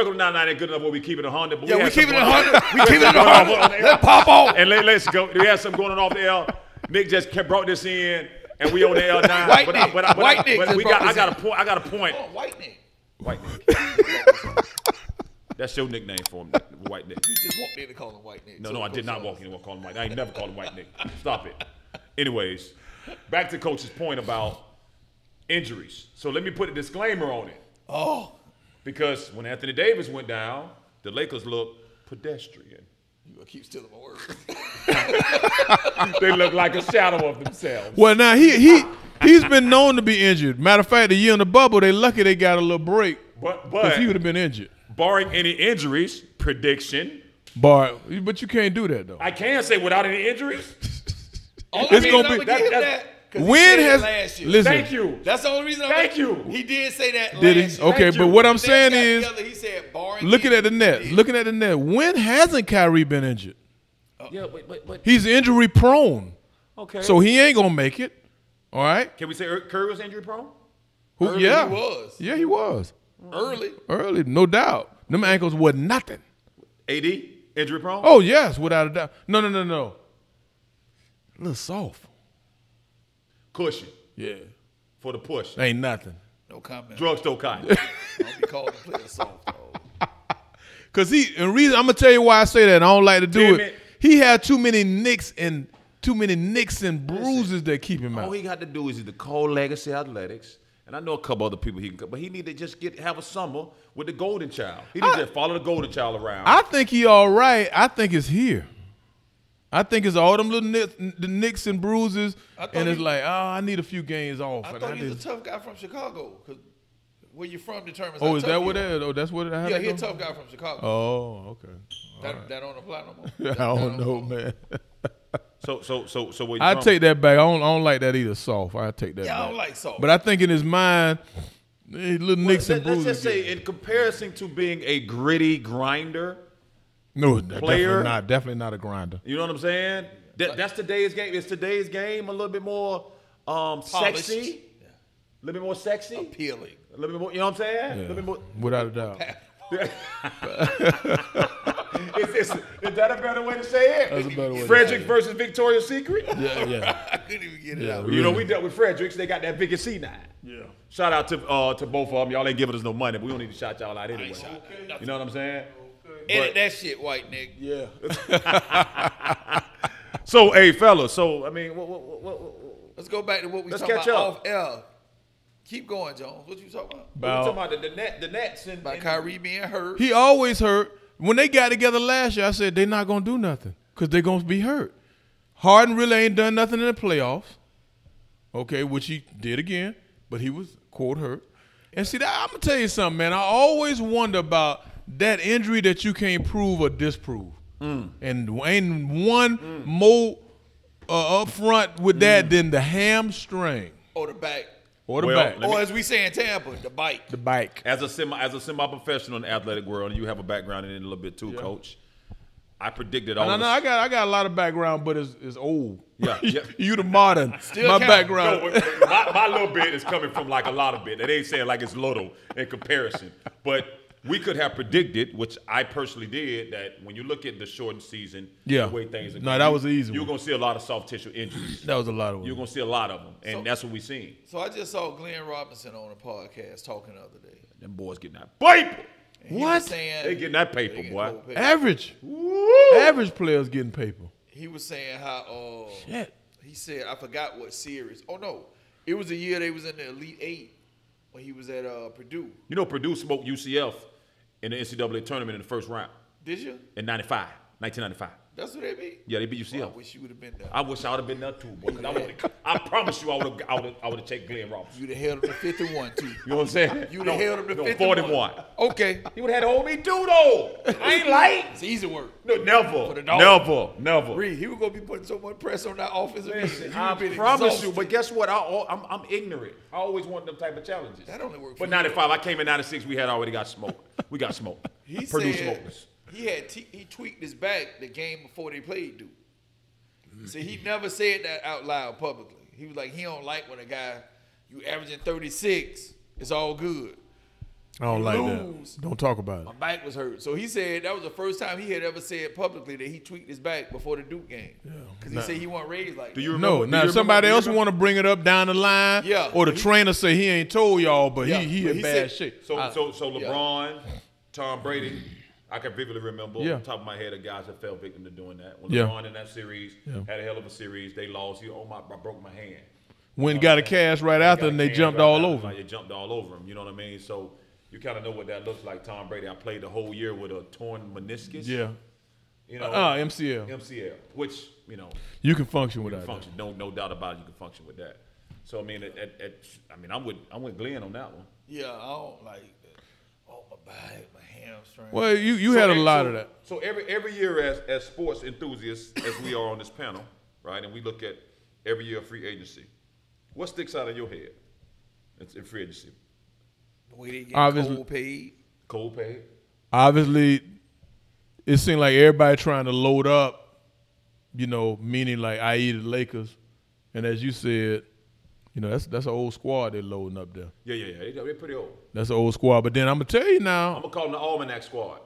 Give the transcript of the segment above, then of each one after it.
regular 99 ain't good enough where we keep it 100. But Yeah, we keep it something 100. We keep it 100. Let's pop off. And let's go. We had something going on off the air. Nick just brought this in, and we on the L9. White Nick. White Nick. I got a point. I got a point. Oh, White Nick. White Nick. That's your nickname for him, White Nick. You just walked in to call him White Nick. No, I did not walk in and call him White. I ain't never called him White Nick. Stop it. Anyways, back to Coach's point about injuries. So let me put a disclaimer on it. Oh. Because when Anthony Davis went down, the Lakers looked pedestrian. You gonna keep stealing my words. They look like a shadow of themselves. Well, now he's been known to be injured. Matter of fact, the year in the bubble, they lucky they got a little break. But he would have been injured. Barring any injuries, prediction. But you can't do that though. I can say without any injuries. It's gonna be that. When has last year. listen? Thank you. That's the only reason. Thank you. He did say that. Did last he? year. Okay, but what I'm saying is, he said, barring looking at the injuries, net, looking at the net. When hasn't Kyrie been injured? Yeah, but He's injury prone. okay. So he ain't gonna make it. All right. Can we say Curry was injury prone? Early Yeah. he was. Yeah, he was. Early. No doubt. Them ankles were nothing. AD injury prone? Oh yes, without a doubt. No. A little soft. Cushion Yeah. for the push. Ain't nothing. No comment. Drugstore cotton. Don't be calling the player soft, though. Cause I'm gonna tell you why I say that. I don't like to do Damn it. it. He had too many nicks and bruises that keep him out. All he got to do is the Cole Legacy Athletics. And I know a couple other people he can, but he need to just have a summer with the Golden Child. He needs to follow the Golden Child around. I think he all right. I think it's here. I think it's all them little the nicks and bruises, and it's like, I need a few games off. I and thought he was a tough guy from Chicago. Because where you from determines Oh, how is tough that you what are. that is? Oh, that's what it Yeah, he's a tough guy from Chicago. Oh, okay. That don't apply no more. I don't know, man. So where you I from? take that back. I don't like that either. Soft. I take that. Yeah, back. I don't like soft. But I think in his mind, little nicks and Let's bruises. just say, in comparison to being a gritty grinder, No, player. definitely not a grinder. you know what I'm saying? That's today's game. Is today's game a little bit more sexy? A little bit more sexy? Appealing. A little bit more, you know what I'm saying? A little bit more. Without a doubt. Is that a better way to say it? That's a better way to Fredericks versus Victoria's Secret? Yeah. I couldn't even get it out. You know, we dealt with Fredericks. They got that big C9. Yeah. Shout out to both of them. Y'all ain't giving us no money, but we don't need to shout y'all out anyway. You know what I'm saying? Edit that shit, White Nick. Yeah. So, hey, fellas. So, I mean, Let's go back to what we Let's talking catch about up. off air. Keep going, Jones. What you talking about? we're talking about the Nets and About Kyrie being hurt. He always hurt. When they got together last year, I said they're not going to do nothing because they're going to be hurt. Harden really ain't done nothing in the playoffs, okay, which he did again, but he was, quote, hurt. And see, I'm going to tell you something, man. I always wonder about that injury that you can't prove or disprove. And ain't one more up front with that than the hamstring Or the back. or the Well, back. let me- Or as we say in Tampa, the bike. The bike. as a semi-professional in the athletic world, and you have a background in it a little bit too, Coach. I predicted all. No, I got a lot of background, but it's old. Yeah. You the modern. Still My count. background. No, my little bit is coming from like a lot of bit. They ain't saying like it's little in comparison. But we could have predicted, which I personally did, that when you look at the shortened season, Yeah. the way things are No, going, that was an easy You're one. going to see a lot of soft tissue injuries. That was a lot of You're them. going to see a lot of them. And So- that's what we seen. So I just saw Glenn Robinson on a podcast talking the other day. Them boys getting that paper. And he was saying, They getting that paper, they getting boy. whole paper. Average. Woo! Average players getting paper. He was saying how Shit. he said, I forgot what series. Oh no, it was a year they was in the Elite Eight when he was at Purdue. You know, Purdue smoked UCF in the NCAA tournament in the first round Did you? in 1995. That's what they beat. Yeah, they beat UCF. Well, I wish you would have been there. I wish I would have been there too, boy. 'Cause I promise you, I would have taken Glenn Robinson. You'd have held him to 51 too. You know what I'm saying? You'd have held him to no, 51. 41. Okay, He would have had to hold me too, though. I ain't light. it's easy work. No, For the never, dog. never. Reed, he was gonna be putting so much pressure on that offensive end. Listen, He I would've been promise exhausted. you, but guess what? I'm ignorant. I always want them type of challenges. That only worked for But you. 95, I came in 96, we had already got smoked. We got smoked. He Purdue said smoked us. he tweaked his back the game before they played Duke. See, he never said that out loud publicly. He was like, he don't like when a guy, you averaging 36, it's all good. I don't like lose. that. Don't talk about My it. back was hurt. So he said that was the first time he had ever said publicly that he tweaked his back before the Duke game. Because he said he wasn't raised like Do that. you remember? No, do now you if remember- somebody do you else remember- want to bring it up down the line, Yeah. or the trainer say he ain't told y'all, but Yeah, he but in he bad said- shape. So LeBron, Tom Brady, I can vividly remember Yeah. off the top of my head of guys that fell victim to doing that. When Yeah. LeBron in that series had a hell of a series, they lost. I broke my hand. When got a cash right after, and they jumped all over. They jumped all over him. You know what I mean? So you kind of know what that looks like. Tom Brady, I played the whole year with a torn meniscus. Yeah. You know, MCL. MCL, which You can function you without can function. No doubt about it. You can function with that. So I mean, I'm with Glenn on that one. Yeah, I don't like that. Oh, my back, my hamstring. that. Well, you had a lot of that. So every year as sports enthusiasts, as we are on this panel, right, and we look at every year of free agency, what sticks out of your head? It's in free agency. The way they get Obviously- Cole paid. Cole paid. Obviously, it seemed like everybody trying to load up, meaning like i.e. the Lakers. And as you said, that's an old squad they're loading up there. Yeah. They're pretty old. That's an old squad. But then I'm going to tell you I'm now, gonna call them the Almanac squad.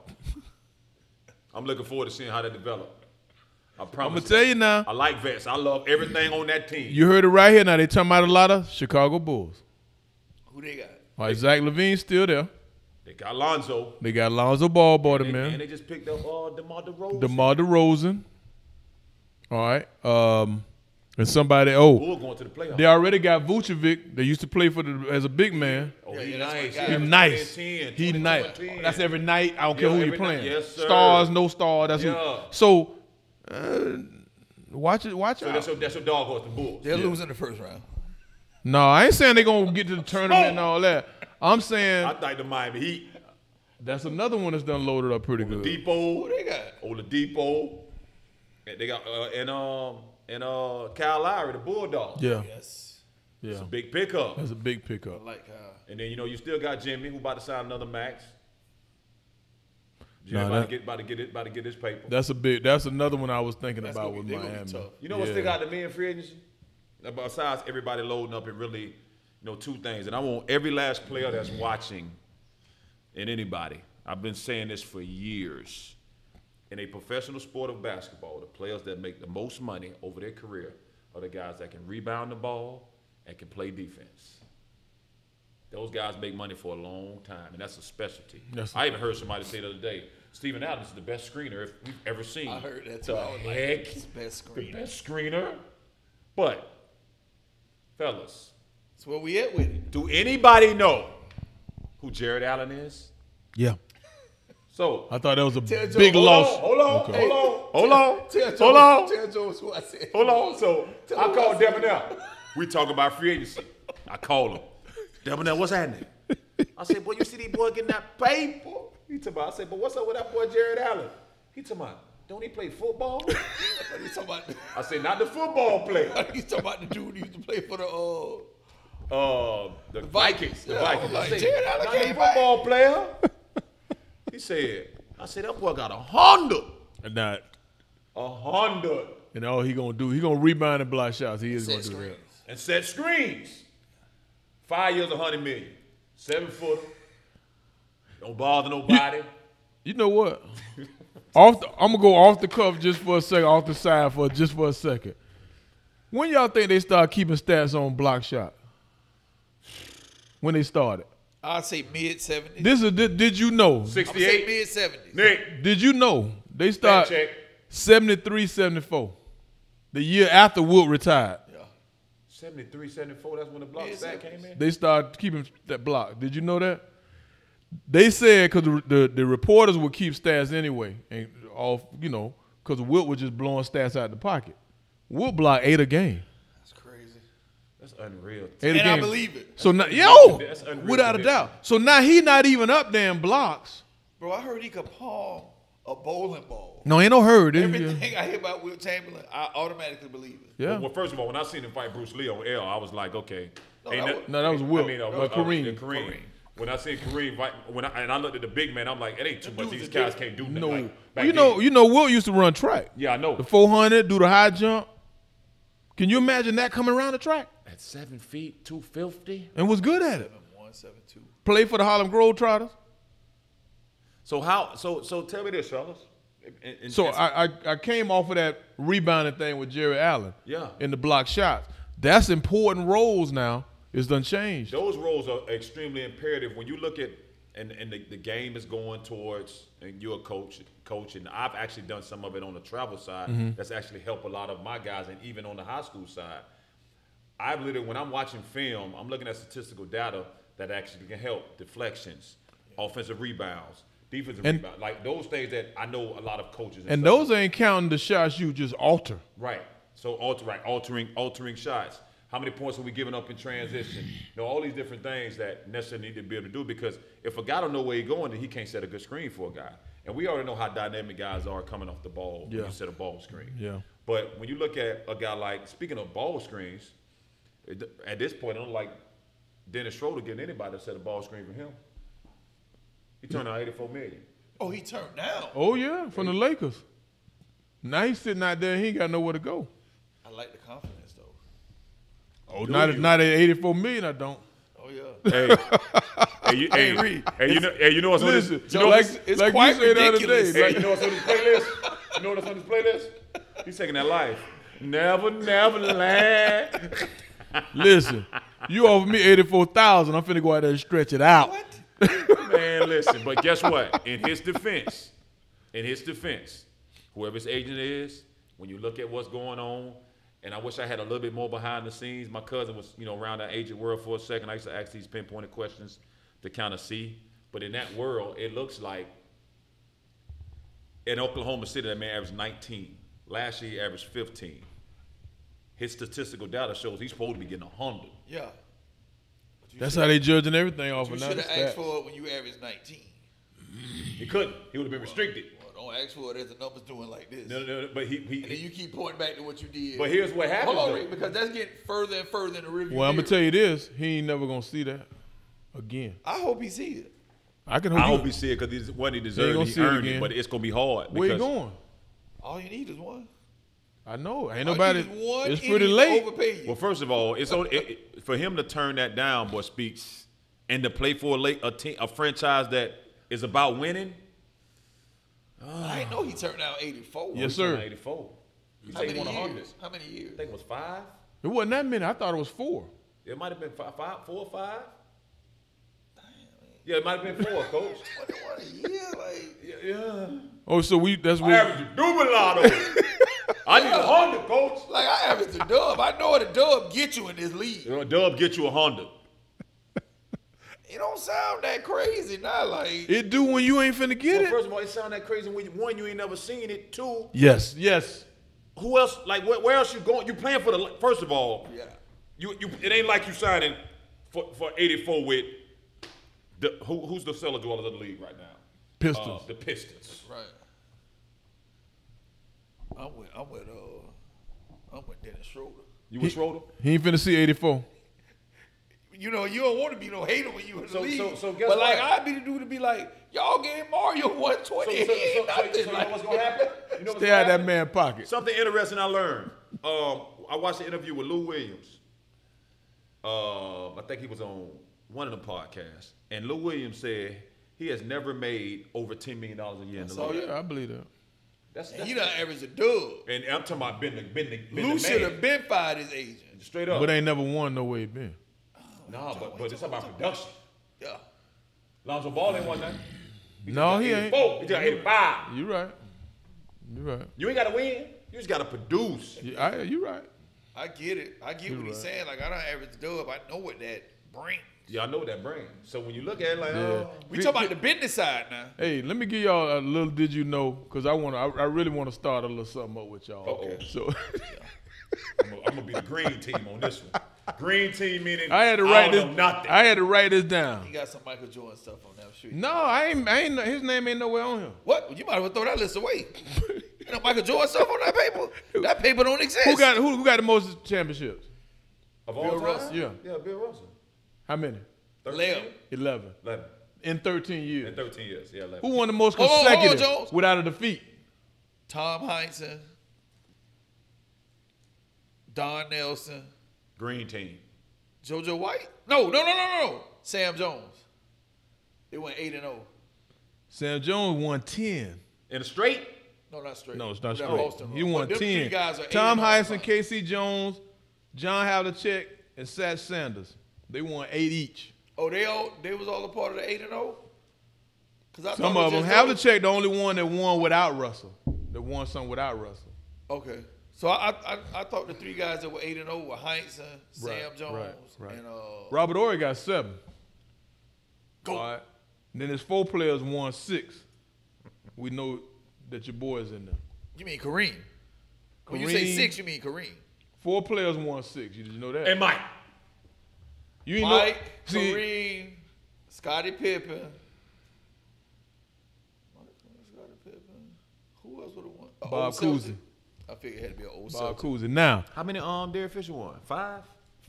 I'm looking forward to seeing how they develop. I I'm promise. going to tell you now, I like vets. I love everything on that team. you heard it right here. Now they talking about a lot of Chicago Bulls. Who they got? All right, Zach LaVine's still there. They got Lonzo. They got Lonzo Ball, bought him And in. they just picked up DeMar DeRozan. DeMar DeRozan. All right. And somebody, Bull going to the playoffs. they already got Vucevic. They used to play as a big man. Oh, Yeah, he that's my nice. guy. He averaged nice. 20 and 10, He 22 nice. and 10. That's every night. I don't care Yeah, who you every night. playing. Yes, sir. Stars, no star. That's Yeah. who. So watch it. Watch So out. that's your dog horse, the Bulls. They'll lose in the first round. No, I ain't saying they gonna get to the tournament and all that. I'm saying I think the Miami Heat. that's another one that's done loaded up pretty good. Depot. Who they got? Oladipo. And they got Kyle Lowry, the Bulldog. Yeah, Yes. yeah. It's a big pickup. That's a big pickup. I like And then you still got Jimmy, who about to sign another max. Jimmy No, about to get his paper. That's a big. That's another one I was thinking That's about gonna with be- they gonna be Miami. tough. You know what Yeah. stick out to me in free agency? Besides everybody loading up and really, two things. And I want every last player that's watching and anybody, I've been saying this for years. In a professional sport of basketball, the players that make the most money over their career are the guys that can rebound the ball and can play defense. Those guys make money for a long time, and that's a specialty. I even heard somebody say the other day, Steven Adams is the best screener we've ever seen. I heard that too. The I was like, heck? he's the best The screener. best screener. But, fellas, That's where we at with it. do anybody know who Jared Allen is? Yeah, So, I thought that was a Tell Joe- big hold loss. hold on, Okay. hold on. Tell Jones who I said. Hold on. So Tell I him called what's Debonair. We talking about free agency. I called him. Debonair, what's happening? I said, boy, you see these boys getting that paper? He talking about, I said, but what's up with that boy Jared Allen? He talking about, don't he play football? He's talking about. I said, not the football player. He's talking about the dude who used to play for the. The Vikings. The Yeah, Vikings. like, I said, Jared Allen not the came back. football player. He said, I said, that boy got 100. And that, 100. and all he gonna do, he gonna rebound and block shots. He is gonna Set do that. screens. And set screens. 5 years, 100 million. 7 footer. Don't bother nobody. You know what? I'm gonna go off the cuff just for a second, off the side for a second. When y'all think they start keeping stats on block shot? When they started? I'd say mid 70s. Did you know? I'm gonna say 68. mid 70s. Nick, Did you know they fact start check. 73, 74? The year after Wilt retired. 73, 74, that's when the block Yeah, stat 70s. came in? They started keeping that block. Did you know that? They said because the reporters would keep stats anyway, and all because Wilt was just blowing stats out the pocket. Wilt blocked 8 a game. That's crazy. That's unreal. 8 a And game. I believe it. So now, That's unreal without a condition. doubt. So now he not even up there in blocks. Bro, I heard he could palm a bowling ball. No, ain't no hurt. Everything I hear about Wilt Chamberlain, I automatically believe it. Yeah. Well, first of all, when I seen him fight Bruce Lee on L, I was like, okay. No, ain't that No, that was Wilt. I mean, Kareem. Kareem. When I seen Kareem fight, and I looked at the big man, I'm like, it ain't too much. dude's These a guys dude. can't do nothing. No, Like, back you then. know, Wilt used to run track. Yeah, I know. The 400, do the high jump. Can you imagine that coming around the track? At 7 feet, 250. And was good at it. 172. Play for the Harlem Globetrotters. So how? So tell me this, fellas. So I came off of that rebounding thing with Jerry Allen. Yeah. In the block shots. That's important roles now. It's done changed. Those roles are extremely imperative when you look at and the game is going towards, and you're a coach, and I've actually done some of it on the travel side. Mm-hmm. That's actually helped a lot of my guys, and even on the high school side. I've literally, when I'm watching film, I'm looking at statistical data that actually can help deflections, offensive rebounds, defensive rebounds, like those things that I know a lot of coaches. And those ain't counting the shots you just alter. Right. So altering shots. How many points are we giving up in transition? You know, all these different things that necessarily need to be able to do, because if a guy don't know where he's going, then he can't set a good screen for a guy. And we already know how dynamic guys are coming off the ball when you set a ball screen. Yeah. But when you look at a guy like, speaking of ball screens, at this point, I don't like Dennis Schroeder getting anybody to set a ball screen for him. He turned out $84 million. Oh, he turned down. Oh, yeah, from the Lakers. Now he's sitting out there. He ain't got nowhere to go. I like the confidence, though. Oh, not at $84 million, I don't. Oh, yeah. You know what's on this? Listen, You know like it's you quite said the other ridiculous. day. Hey, you know what's on this playlist? You know what's on this playlist? He's taking that life. Never land. Listen, you offer me $84,000. I'm finna go out there and stretch it out. What? Man, listen. But guess what? In his defense, whoever his agent is, when you look at what's going on, and I wish I had a little bit more behind the scenes. My cousin was, around that agent world for a second. I used to ask these pinpointed questions to kind of see. But in that world, it looks like in Oklahoma City, that man averaged 19. Last year, he averaged 15. His statistical data shows he's supposed to be getting 100. Yeah. That's how they judging everything off You of should now. have asked for it when you averaged 19. He couldn't. He would have been restricted. Well, don't ask for it as the numbers doing like this. No, but And then you keep pointing back to what you did. But here's what happens, Hold on, though. Rick, because that's getting further and further in the review. Well, I'm mirror. gonna tell you this: he ain't never gonna see that again. I hope he sees it. I hope he see it because he's what he deserved. gonna He see it earned it, again. but it's gonna be hard. Where you because- going? All you need is one. I know. Ain't All nobody. you need is one It's idiot pretty to late. overpay you. Well, first of all, it's on, for him to turn that down, boy, speaks, and to play for a franchise that is about winning. I didn't know he turned down 84. Yes, He turned sir. 84. He How said he many won 100. years? How many years? I think it was 5. It wasn't that many. I thought it was 4. It might have been 4 or 5. Yeah, it might have been 4, Coach. What a year? Like, Yeah. Oh, so that's I what. averaged a Dubalado. I need 100, Coach. like I averaged a dub. I know what a dub get you in this league. Dub get you 100. It don't sound that crazy, not like. It do when you ain't finna get Well, it. first of all, it sound that crazy when one, you ain't never seen it. 2, Yes. who else? Like where else you going? You playing for the? First of all, Yeah. you it ain't like you signing for 84 with who's the cellar dwellers of the league right now? Pistons. The Pistons. Right. I'm with Dennis Schroeder. You with Schroeder? He ain't finna see 84. You know, you don't want to be no hater when you in the So- league. so guess but like, what? I'd be the dude to be like, y'all gave Mario 120. He ain't nothing. you know what's gonna happen? You know what's Stay gonna out that happen? man pocket. Something interesting I learned. I watched an interview with Lou Williams. I think he was on one of the podcasts, and Lou Williams said he has never made over $10 million a year in the Oh, league. Yeah, I believe that. That's He done averaged a dub. and I'm talking about been the Lou should man. have been fired his agent. Straight up. But ain't never won no way he been. Nah, but it's about production. Yeah. Lonzo Ball ain't won nothing. No, he ain't. 84. He got 85. You right. You right. You ain't got to win. You just got to produce. You right. I get it. I get what he's saying. Like, I don't average a dub. I know what that brings. Yeah, I know what that brings. So when you look at it like, We talking about the business side now. Hey, let me give y'all a little did you know, because I really want to start a little something up with y'all. Okay. So I'm gonna be the green team on this one. Green team meaning I had to write don't this. know nothing. I had to write this down. He got some Michael Jordan stuff on that street. No, I ain't. His name ain't nowhere on here. What? You might as well throw that list away. You know Michael Jordan stuff on that paper? That paper don't exist. Who got the most championships? Of all Bill time? Russell? Yeah. Yeah, Bill Russell. How many? 11. 11. 11. In 13 years. In 13 years. Yeah, 11. Who won the most Hold on, consecutive Jones. without a defeat? Tom Heinsohn, Don Nelson, Green team. JoJo White. No. Sam Jones. They went 8-0. Sam Jones won 10. In a straight? No, not straight. No, it's not That straight. Boston He run. won But them 10. three guys are Tom 8-0. Heisen, Casey Jones, John Havlicek, and Sat Sanders. They won 8 each. Oh, they was all a part of the 8-0? Some of them. Havlicek the only one that won without Russell. That won something without Russell. Okay. So I thought the three guys that were 8-0 were Heinz, Sam Right, Jones, right. and Robert Ory got 7. Go. All right. And then his 4 players won 6. We know that your boy is in there. You mean Kareem? When you say Kareem. 6, you mean Kareem. 4 players won 6. Did you know that? And Mike. You ain't Mike, know. See, Kareem, Scottie Pippen. Scottie Pippen. Who else would have won? Bob Cousy. I figured it had to be an old Bob Celtic. Cousy. Now, How many Derek Fisher won? 5?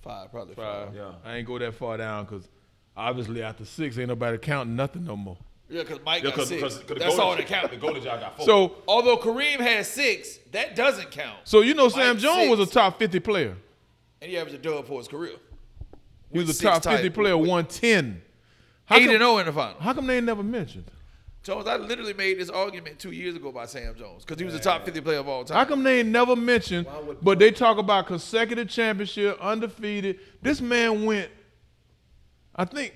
5, probably 5. 5. Yeah. I ain't go that far down because obviously after 6, ain't nobody counting nothing no more. Yeah, because Mike Yeah, got 6. because That's all that counts. The Golden Job got 4. So, Although Kareem had 6, that doesn't count. you know Sam Mike Jones was a 6. top 50 player. And he averaged a dub for his career. He was With a top 6 50 player, with won 10. How 8-0 come, in the final. how come they ain't never mentioned? Jones, I literally made this argument 2 years ago about Sam Jones because he was a top 50 player of all time. How come they ain't never mentioned, but they talk about consecutive championship, undefeated. This man went, I think,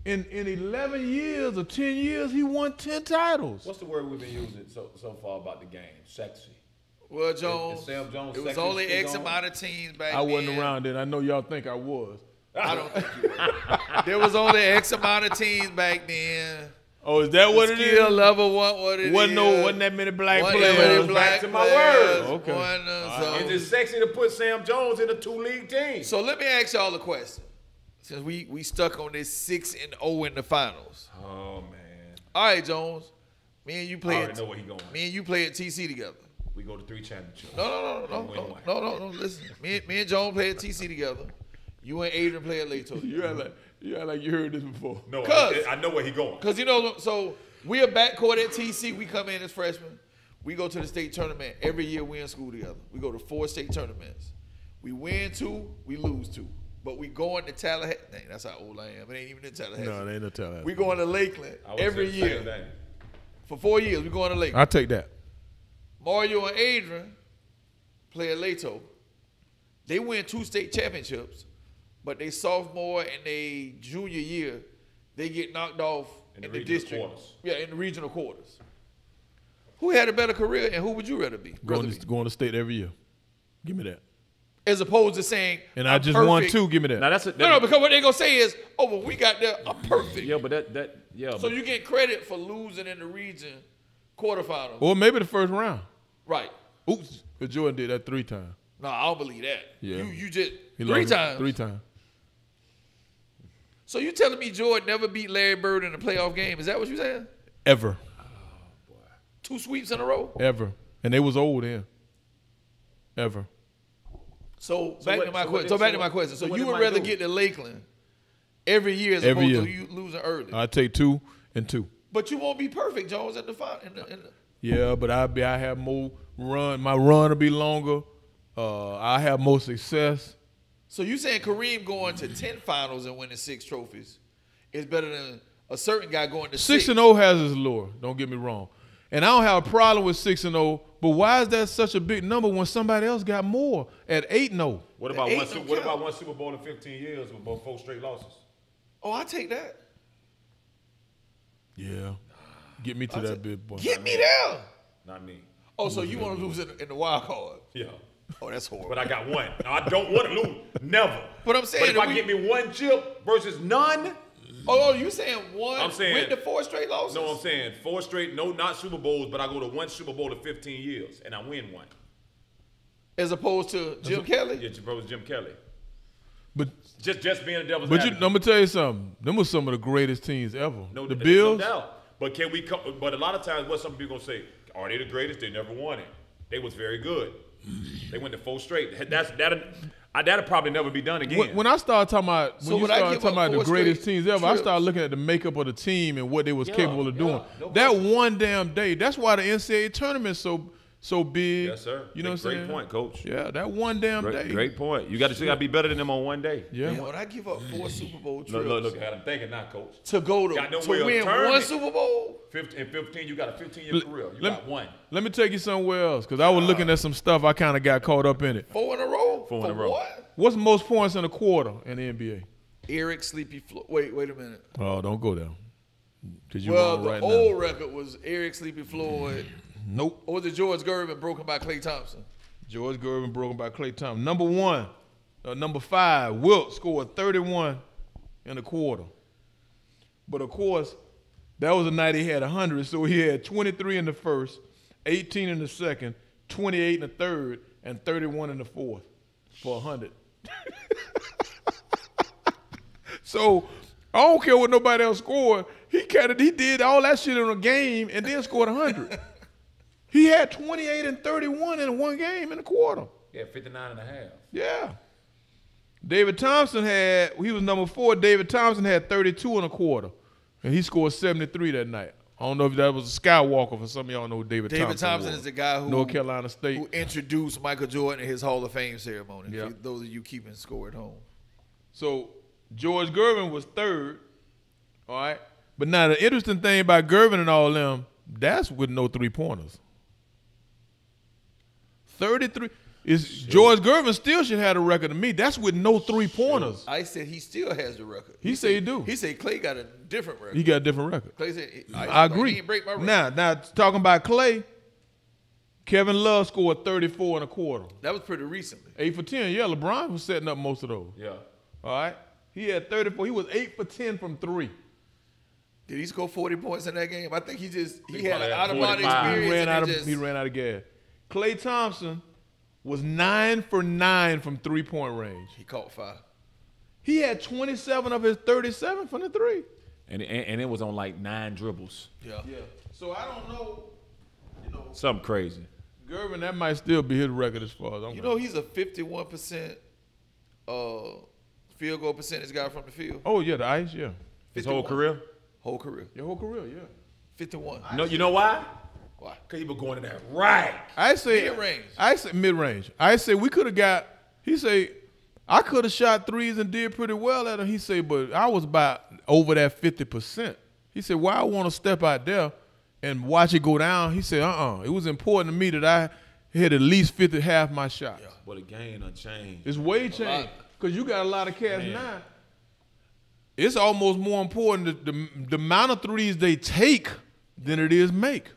in 11 years or 10 years, he won 10 titles. What's the word we've been using so far about the game? Sexy. Well, Jones, Is Sam Jones it was sexy only still X going? amount of teams back I wasn't then. around then. I know y'all think I was. I don't think you were. There was only X amount of teams back then. Oh, is that what it Skill is? level wasn't what it Wasn't is. that many black Wasn't players. that many Back black to my players. word. Okay. Wasn't, Is it sexy to put Sam Jones in a 2-league team? so let me ask y'all a question. Since we stuck on this 6-0 in the finals. Oh, man. All right, Jones. Me and you I play already at know where he going. me and you play at TC together. We go to 3 championships. No. Listen, me and Jones play at TC together. You and Adrian play at Lato. You act like you heard this before. No, Cause- I know where he going. Because, you know, so we are backcourt at TC. We come in as freshmen. We go to the state tournament. Every year we in school together. We go to 4 state tournaments. We win 2, we lose 2. But we going to Tallahassee. Dang, that's how old I am. It ain't even in Tallahassee. No, they ain't no Tallahassee. We going to Lakeland I was every saying the year. same thing. For 4 years, we going to Lakeland. I'll take that. Mario and Adrian play at Lato. They win 2 state championships, but they sophomore and they junior year, they get knocked off In the in the regional district. quarters. Yeah, in the regional quarters. Who had a better career and who would you rather be? Going to state every year. Give me that. As opposed to saying, And I I'm just perfect. won 2. Give me that. Now that's No, because what they gonna say is, oh, when we got there, I'm perfect. yeah, but So but you get credit for losing in the region quarterfinals. Or maybe the first round. Right. Oops. But Jordan did that 3 times. No, I don't believe that. Yeah. You just He 3 lost times. 3 times. So you telling me Jordan never beat Larry Bird in a playoff game? Is that what you saying? Ever. 2 sweeps in a row? Ever. And they was old then. Ever. So back to my question. So what you did would Mike rather do? get to Lakeland every year as Every opposed year. to you losing early. I take 2 and 2. But you won't be perfect, Jones, in the final. Yeah, but I have more run. My run will be longer. I have more success. So you saying Kareem going to 10 finals and winning 6 trophies is better than a certain guy going to 6? 6-0 has its lure. Don't get me wrong. And I don't have a problem with 6-0. But why is that such a big number when somebody else got more at 8-0? what about The one? eight don't What count. about one Super Bowl in 15 years with both 4 straight losses? Oh, I take that. Yeah. Get me to that big boy. Get me there. Not me. Oh, so you want to lose in the wild card? Yeah. Oh, that's horrible. But I got 1. No, I don't want to lose. Never. But I'm saying But if that I get me 1 chip versus none, Oh, you saying one I'm saying- with the 4 straight losses? no, I'm saying 4 straight, no, not Super Bowls, but I go to 1 Super Bowl in 15 years and I win 1. As opposed to Jim Kelly? Yeah, your brother Jim Kelly. But Just being a devil's but I'm advocate. gonna tell you something. Them was some of the greatest teams ever. No, the no Bills. doubt. But can we come? But a lot of times, what some people gonna say? Are they the greatest? They never won it. They was very good. They went to 4 straight. That'll probably never be done again. When I started talking about So when you would I started give talking up about the 4 greatest straight teams ever, I trips? started looking at the makeup of the team and what they was Yeah, capable of doing. yeah, no That question. one damn day. That's why the NCAA tournament so big. Yes, sir. You know what I'm saying? Great point, Coach. Yeah, that one damn day. Great point. You got to be better than them on one day. Yeah. Man, when I give up 4 Super Bowl trips Look, I'm thinking now, Coach. to go Got no to way of win turning one it. Super Bowl, 15, you got a 15-year career. You got one. Let me take you somewhere else because I was looking at some stuff. I kind of got caught up in it. 4 in a row. 4 in a For row. What? What's the most points in a quarter in the NBA? Eric Sleepy Floyd. Wait a minute. Oh, don't go there. Because you're Well, wrong the right old now. record was Eric Sleepy Floyd. Nope. Or was it George Gervin broken by Klay Thompson? George Gervin broken by Klay Thompson. Number 5, Wilt scored 31 in a quarter. But of course, that was a night he had 100, so he had 23 in the first, 18 in the second, 28 in the third, and 31 in the fourth for 100. So I don't care what nobody else scored. He did all that shit in a game and then scored 100. He had 28 and 31 in one game in a quarter. Yeah, 59 and a half. Yeah. David Thompson he was number 4. David Thompson had 32 in a quarter. And he scored 73 that night. I don't know if that was a Skywalker for some of y'all know who David Thompson was. is the guy who North Carolina State. who introduced Michael Jordan in his Hall of Fame ceremony. Yeah. For those of you keeping score at home. So George Gervin was 3rd. All right. But now the interesting thing about Gervin and all them, that's with no 3-pointers. 33 is George Gervin still should have a record to me. That's with no 3-pointers. I said he still has the record. He said he do. He said Clay got a different record. He got a different record. Clay said, I agree. He didn't break my record. Now talking about Clay, Kevin Love scored 34 in a quarter. That was pretty recently. 8 for 10. Yeah, LeBron was setting up most of those. Yeah. All right. He had 34. He was 8 for 10 from 3. Did he score 40 points in that game? I think he had probably an had out-of-body 45. experience. He ran out of gas. Klay Thompson was 9 for 9 from 3-point range. He caught 5. He had 27 of his 37 from the 3. And it was on like 9 dribbles. Yeah. Yeah. So I don't know, Something crazy. Gervin, that might still be his record as far as I'm You know he's a 51% field goal percentage guy from the field. Oh, yeah, the ice, yeah. His whole 51. career? Whole career. Your whole career, yeah. 51. You know why? Why? Because he was going in there right. I say Mid-range. I say mid-range. I say we could have got. He say I could have shot threes and did pretty well at him. He say, but I was about over that 50%. He said, why I want to step out there and watch it go down. He said, It was important to me that I hit at least 50 half my shots. Yeah. But the game done changed. It's way changed because you got a lot of cats now. It's almost more important the amount of threes they take than it is make.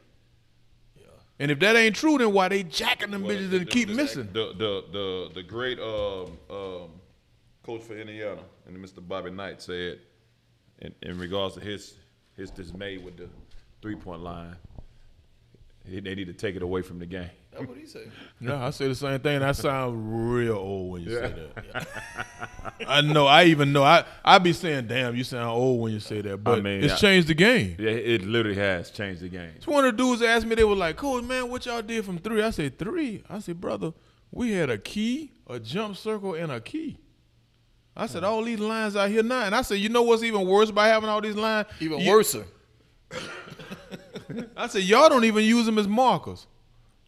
And if that ain't true, then why they jacking them bitches and keep missing? The great coach for Indiana, and Mr. Bobby Knight said, in regards to his dismay with the 3-point line, they need to take it away from the game. That's what he said. Yeah, I say the same thing. And I sound real old when you say that. I know. I even know. I be saying, damn, you sound old when you say that. But it's changed the game. Yeah, it literally has changed the game. It's one of the dudes asked me, they were like, Coach, man, what y'all did from 3? I said, 3? I said, brother, we had a key, a jump circle, and a key. I said, all these lines out here now. And I said, you know what's even worse by having all these lines? Even worser. I said, y'all don't even use them as markers.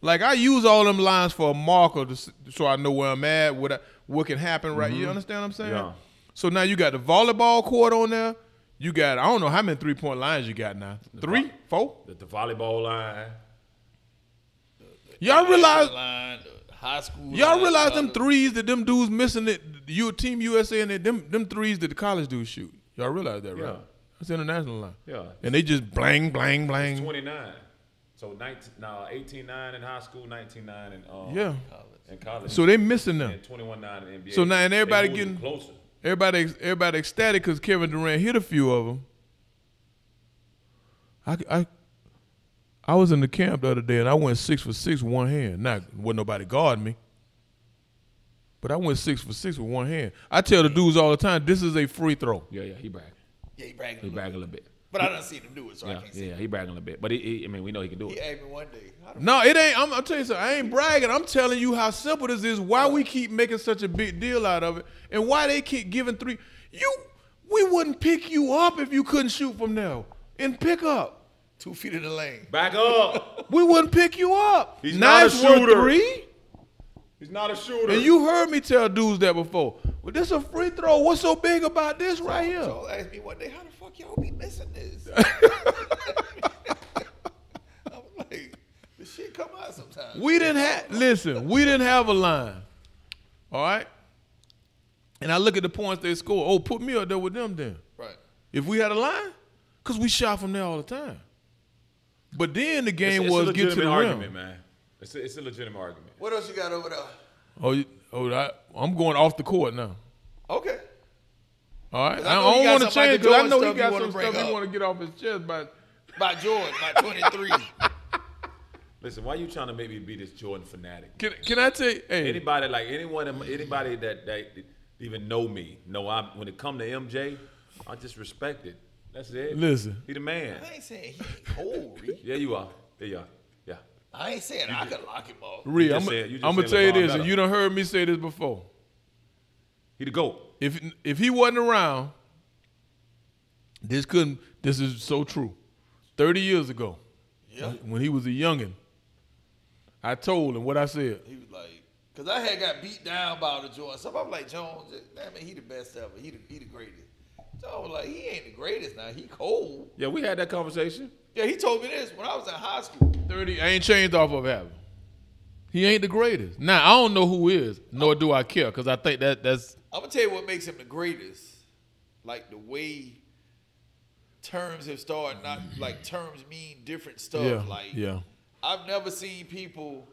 Like, I use all them lines for a marker so I know where I'm at, what can happen, right? You understand what I'm saying? Yeah. So now you got the volleyball court on there. You got, I don't know how many 3-point lines you got now. 3? 4? The volleyball line. Y'all realize Line, the high school Y'all line, realize them threes that them dudes missing it, Team USA and them threes that the college dudes shoot. Y'all realize that, right? Yeah. That's international line. Yeah. And they just blang, blang, blang. 29. So 18-9 in high school, 19-9 in Yeah. in college. So they missing them. and 21-9 in NBA. So now and everybody They moving getting closer. everybody ecstatic because Kevin Durant hit a few of them. I was in the camp the other day and I went 6 for 6 with one hand. Now wasn't nobody guarding me, but I went 6 for 6 with one hand. I tell the dudes all the time, this is a free throw. Yeah, he bragging. Yeah, he bragging. He bragging a little bit. But I done seen him do it, so I Yeah, can't say. yeah, he bragging a little bit. But I mean, we know he can do He it. asked me one day. No, it ain't. I'll tell you something. I ain't bragging. I'm telling you how simple this is. Why we keep making such a big deal out of it, and why they keep giving 3. We wouldn't pick you up if you couldn't shoot from there. And pick up. 2 feet in the lane. Back up. We wouldn't pick you up. He's not a Nice worth shooter. 3. He's not a shooter. And you heard me tell dudes that before. Well, this a free throw. What's so big about this right here? So asked me one day, how the fuck y'all be missing this? I was like, the shit come out sometimes. We didn't have a line. All right? And I look at the points they score. Oh, put me up there with them then. Right. If we had a line, because we shot from there all the time. But then the game it's was a get to the argument, rim. man. It's a legitimate argument. What else you got over there? I'm going off the court now. Okay. All right? I I know don't you got want to some Michael change because I Jordan know he stuff you got wanna some bring stuff he up. want to get off his chest. But By Jordan, by 23. Listen, why you trying to make me be this Jordan fanatic? can I tell you, hey, Anybody that even know me, when it come to MJ, I just respect it. That's it. listen. He the man. I ain't saying he ain't cold, Reed. Yeah, you are. There you are. Yeah. I ain't saying I could lock him up. Ree, You I'm just said- you just going to said tell you LeBron this, better. and you done heard me say this before. He the GOAT. If he wasn't around, this is so true. 30 years ago, Yeah. when he was a youngin', I told him what I said. He was like, because I had got beat down by the Jordan. So I'm like, Jones, I mean, he the best ever. He the greatest. So I was like, he ain't the greatest now. He cold. Yeah, we had that conversation. Yeah, he told me this when I was in high school. 30, I ain't changed off of having. He ain't the greatest. Now, I don't know who is, nor do I care, because I think that's I'm going to tell you what makes him the greatest. Like the way terms have started, not like terms mean different stuff. yeah. I've never seen people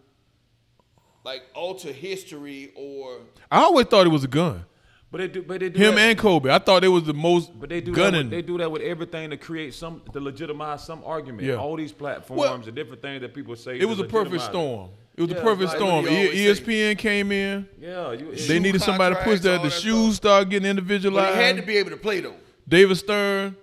like alter history or I always thought it was a gun. But they do Him that. and Kobe. I thought it was the most But they do gunning. they do that with everything to create to legitimize some argument. Yeah. All these platforms Well, and different things that people say. It was to a perfect legitimize it. storm. It was Yeah, a perfect like storm. what you always say. ESPN came in. Yeah, They Shoe needed somebody to push contracts, that. all The that shoes stuff. started getting but individualized. he had to be able to play though. David Stern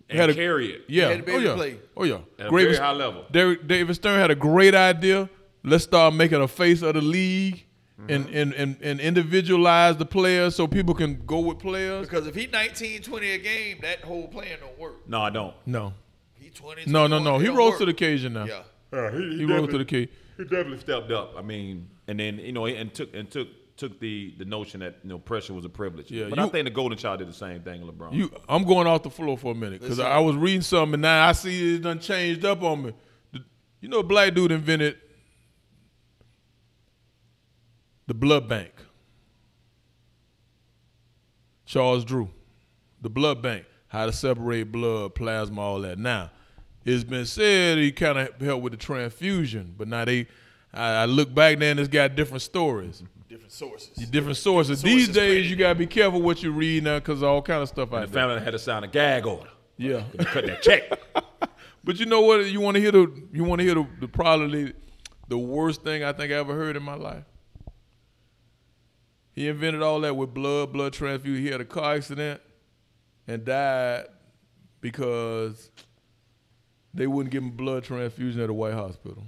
and had a carry it. Yeah. had to be able to play. Oh yeah. At a very high level. David Stern had a great idea. Let's start making a face of the league and individualize the players so people can go with players. Because if he 19, 20 a game, that whole plan don't work. No, I don't. No. He 20, No. 21, He it don't rose work. to the occasion now. Yeah. He rose to the occasion. He definitely stepped up. I mean, and then and took the notion that pressure was a privilege. Yeah, but I think the Golden Child did the same thing, LeBron. I'm going off the floor for a minute because I was reading something and now I see it done changed up on me. You know, a black dude invented the blood bank. Charles Drew, the blood bank, how to separate blood, plasma, all that. Now, it's been said he kind of helped with the transfusion, but now I look back there and it's got different stories. Different sources. Different sources. Different These sources days, credited. you got to be careful what you read now because all kind of stuff and out the there. family had to sign a gag order. Yeah. They cut that check. But you know what? You want to hear the probably the worst thing I think I ever heard in my life. He invented all that with blood transfusion. He had a car accident and died because they wouldn't give him blood transfusion at a white hospital.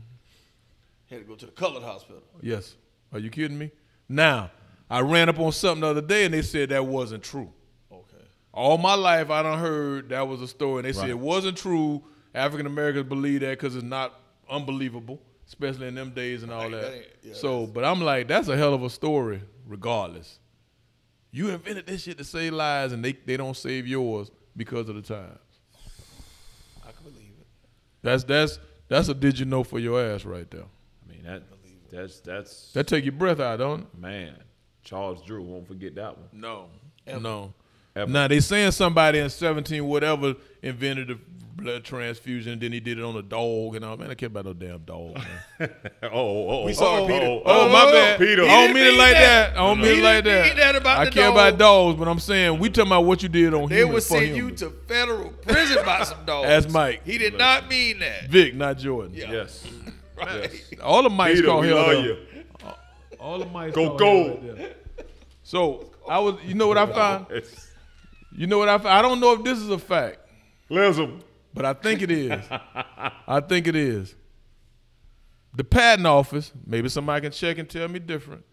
Had to go to the colored hospital. Yes. Are you kidding me? Now, I ran up on something the other day and they said that wasn't true. Okay. All my life, I done heard that was a story. And they said Right. it wasn't true. African Americans believe that because it's not unbelievable, especially in them days and all Right, that. that ain't- yeah, So, but I'm like, that's a hell of a story, regardless. You invented this shit to save lives, and they don't save yours because of the times. I can believe it. That's a did you know for your ass right there. I mean, that's That take your breath out, don't it? man. Charles Drew, won't forget that one. No. Ever. No. Ever. Now they saying somebody in 17 whatever invented the blood transfusion, and then he did it on a dog and all. Man, I care about no damn dog, man. We sorry, Peter. Oh, my bad. Peter. I don't He mean it didn't like mean that. that. I don't He mean it like didn't that. mean that about I the care dog. about dogs, but I'm saying we talking about what you did on They humans would for send you humans. to federal prison by some dogs. Ask Mike. He did not mean that. Vic, not Jordan. Yeah. Yes. Right. Yes. All the mics Peter, call we hell love though. you. All the mics Go call gold. hell right there. So you know what I found? It's You know what I found? I don't know if this is a fact, Lism. but I think it is. I think it is. The patent office, maybe somebody can check and tell me different.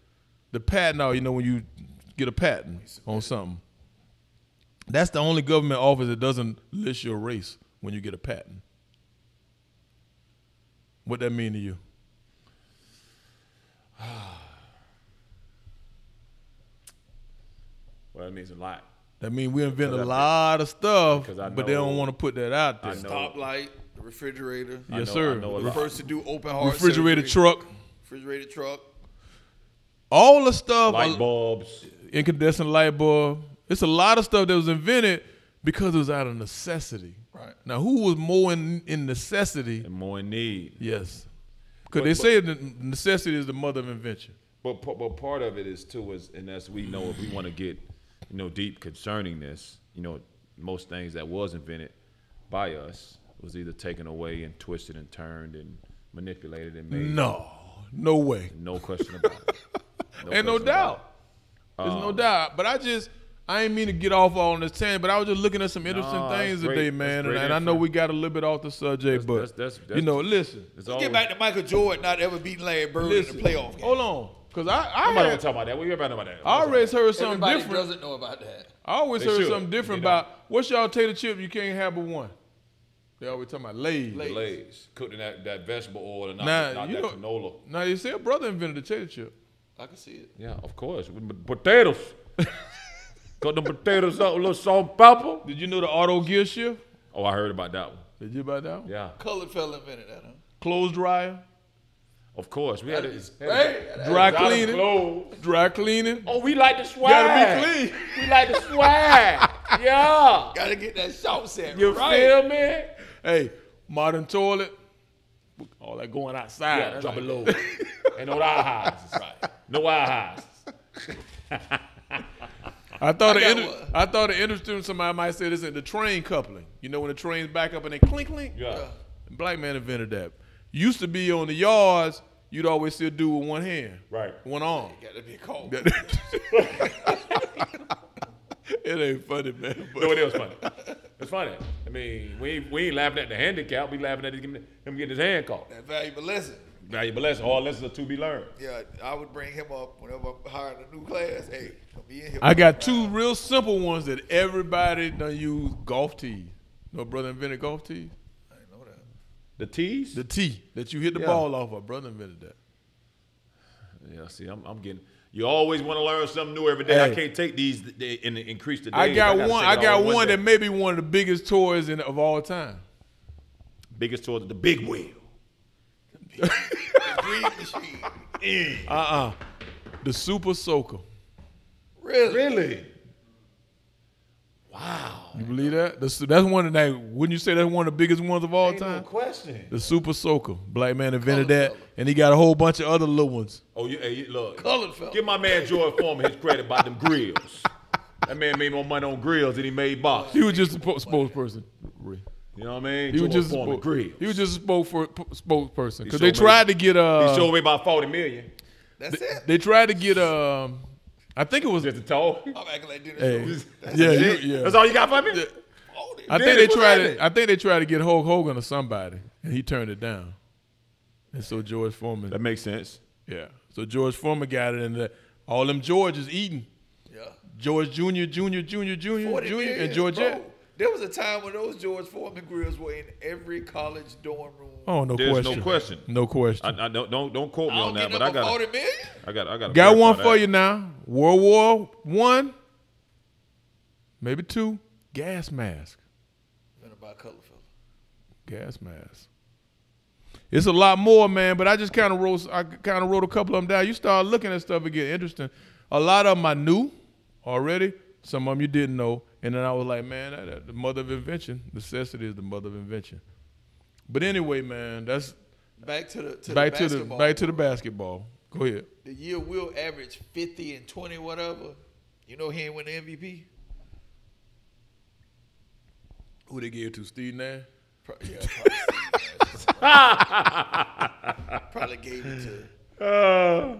The patent office, when you get a patent on something, that's the only government office that doesn't list your race when you get a patent. What that mean to you? Well, that means a lot. That mean we invent a Because I- lot of stuff, because I but they don't know- want to put that out there. I know. Stoplight, the refrigerator. I Yes, know- sir. I know a The lot. first to do open heart Refrigerator surgery. truck, Refrigerator truck. all the stuff. Light bulbs. Incandescent light bulb. It's a lot of stuff that was invented because it was out of necessity. Right. Now, who was more in necessity? And more in need. Yes. Because But- they but- say that necessity is the mother of invention. But part of it is too is, and as we know, if we want to get, deep concerning this, most things that was invented by us was either taken away and twisted and turned and manipulated and made. No way. No question about it. Ain't no question doubt. about There's no doubt. But I ain't mean to get off on this tangent, but I was just looking at some interesting Nah, that's things great. today, That's man. great And I know info. we got a little bit off the subject, but that's- listen. It's Let's always, get back to Michael Jordan not ever beating Larry Bird in the playoff game. Hold on, because I Nobody want to had, talk about that. What you about about that? I always heard something Everybody different. doesn't know about that. I always They heard should. something different They don't. about what's y'all tater chip you can't have but one. They always talking about Lay's. Lays. Cooked in that vegetable oil and not Now that you know, canola. now you say a brother invented the tater chip. I can see it. Yeah, of course. With potatoes. Cut the potatoes up with a little salt and pepper. Did you know the auto gear shift? Oh, I heard about that one. Did you about that one? Yeah, Colored fella invented that, huh? Clothes dryer, of course. We had That it. is had dry exotic cleaning, clothes. dry cleaning. Oh, we like the swag. Gotta be clean. We like the swag. Yeah. Gotta get that shop set You right. feel me? Hey, modern toilet. All that going outside. Yeah, drop right it there. low. Ain't no eye highs. Right. No eye highs. I thought I it. got one. I thought it interesting. Somebody might say this in the train coupling. You know when the trains back up and they clink clink. Yeah. Black man invented that. Used to be on the yards. You'd always still do with one hand, Right. one arm. Gotta be cold. It ain't funny, man. But No, it is funny. It's funny. I mean, we ain't laughing at the handicap. We laughing at him getting his hand caught. That valuable lesson. Valuable lesson. All lessons are to be learned. Yeah, I would bring him up whenever I'm hiring a new class. Hey, come be in here. I got two real simple ones that everybody done use. Golf tees. No brother invented golf tees. I didn't know that. The T's? The tee that you hit the Yeah. ball off of. Brother invented that. Yeah, see, I'm getting. You always want to learn something new every day. I Hey. can't take these and increase the days. I got gotta one. take I it all got in one day. that may be one of the biggest toys of all time. Biggest towards the big wheel. The green machine. The Super Soaker. Really? Really? Wow. You believe that? That's one of that. Wouldn't you say that's one of the biggest ones of all Ain't no time? question. The Super Soaker. Black man invented Colored that, fella. and he got a whole bunch of other little ones. Oh, look. Colored fella. Give my man George Foreman his credit about them grills. That man made more money on grills than he made boxes. He was just a spokesperson. You know what I mean? He was George just a Foreman grills. he was just a spokesperson because showed they me- tried to get He showed me about 40 million. That's it. they tried to get I think it was Just a toe. I'm acting like Dennis hey, Rodman. yeah, That's yeah. That's all you got for me? Oh, this- I think Dennis, they what's tried that? it. I think they tried to get Hulk Hogan or somebody, and he turned it down. And so George Foreman, That makes sense. yeah. So George Foreman got it, and all them Georges eating. Yeah. George Jr., Jr., 40 million, and Georgette. bro. There was a time when those George Foreman grills were in every college dorm room. Oh, no There's question. no question. No question. I don't quote me I on don't that, get but I number got 40 million. I got Got one for you now. World War I, maybe two. Gas mask. Invented by color fella. Gas mask. It's a lot more, man. But I just kind of wrote a couple of them down. You start looking at stuff and get interesting. A lot of them I knew already. Some of them you didn't know. And then I was like, man, that the mother of invention. Necessity is the mother of invention. But anyway, man, that's Back to the back basketball. to the basketball. Go ahead. The year Will averaged 50 and 20 whatever. You know he ain't win the MVP. Who they gave to? Steve Nash? Probably gave it to.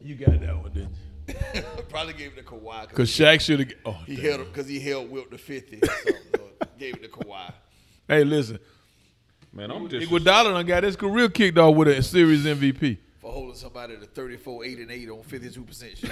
You got that one, didn't you? Probably gave it to Kawhi Because Shaq should have. Oh, he damn. held him because he held Wilt to 50 or something. So gave it to Kawhi. Hey, listen. Man, I'm just Iguodala done got his career kicked off with a series MVP. For holding somebody to 34, 8 and 8 on 52% shooting.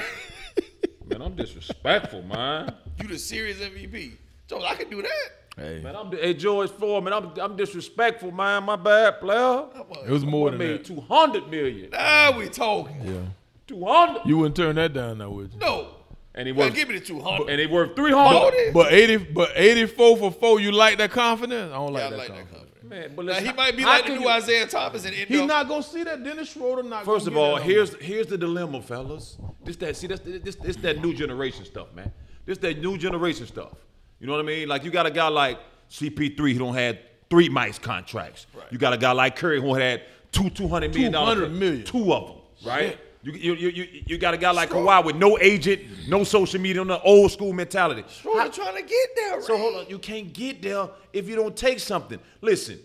man, I'm disrespectful, man. You the series MVP. Jones, I can do that. Hey, Man, hey, George Foreman, I'm disrespectful, man. My bad, player. it was more than made that. $200 million. Now we talking. Yeah, 200. you wouldn't turn that down now, would you? No. And he Man, worth, give me the 200. and he worth 300. But 84 for 4, you like that confidence? I don't like I that like that confidence. confidence. Man, but Now, listen, he might be how like the can new you- Isaiah Thomas and end He's up. not gonna see that. Dennis Schroeder not. First gonna of get all, that here's the dilemma, fellas. This that new generation stuff, man. This that new generation stuff. You know what I mean? Like you got a guy like CP3 who don't had 3 max contracts. Right. You got a guy like Curry who had $200 million. $200 million. 2 of them, right? You got a guy like Kawhi with no agent, no social media, on the old school mentality. Schroeder trying to get there, So Ray. hold on, you can't get there if you don't take something. Listen,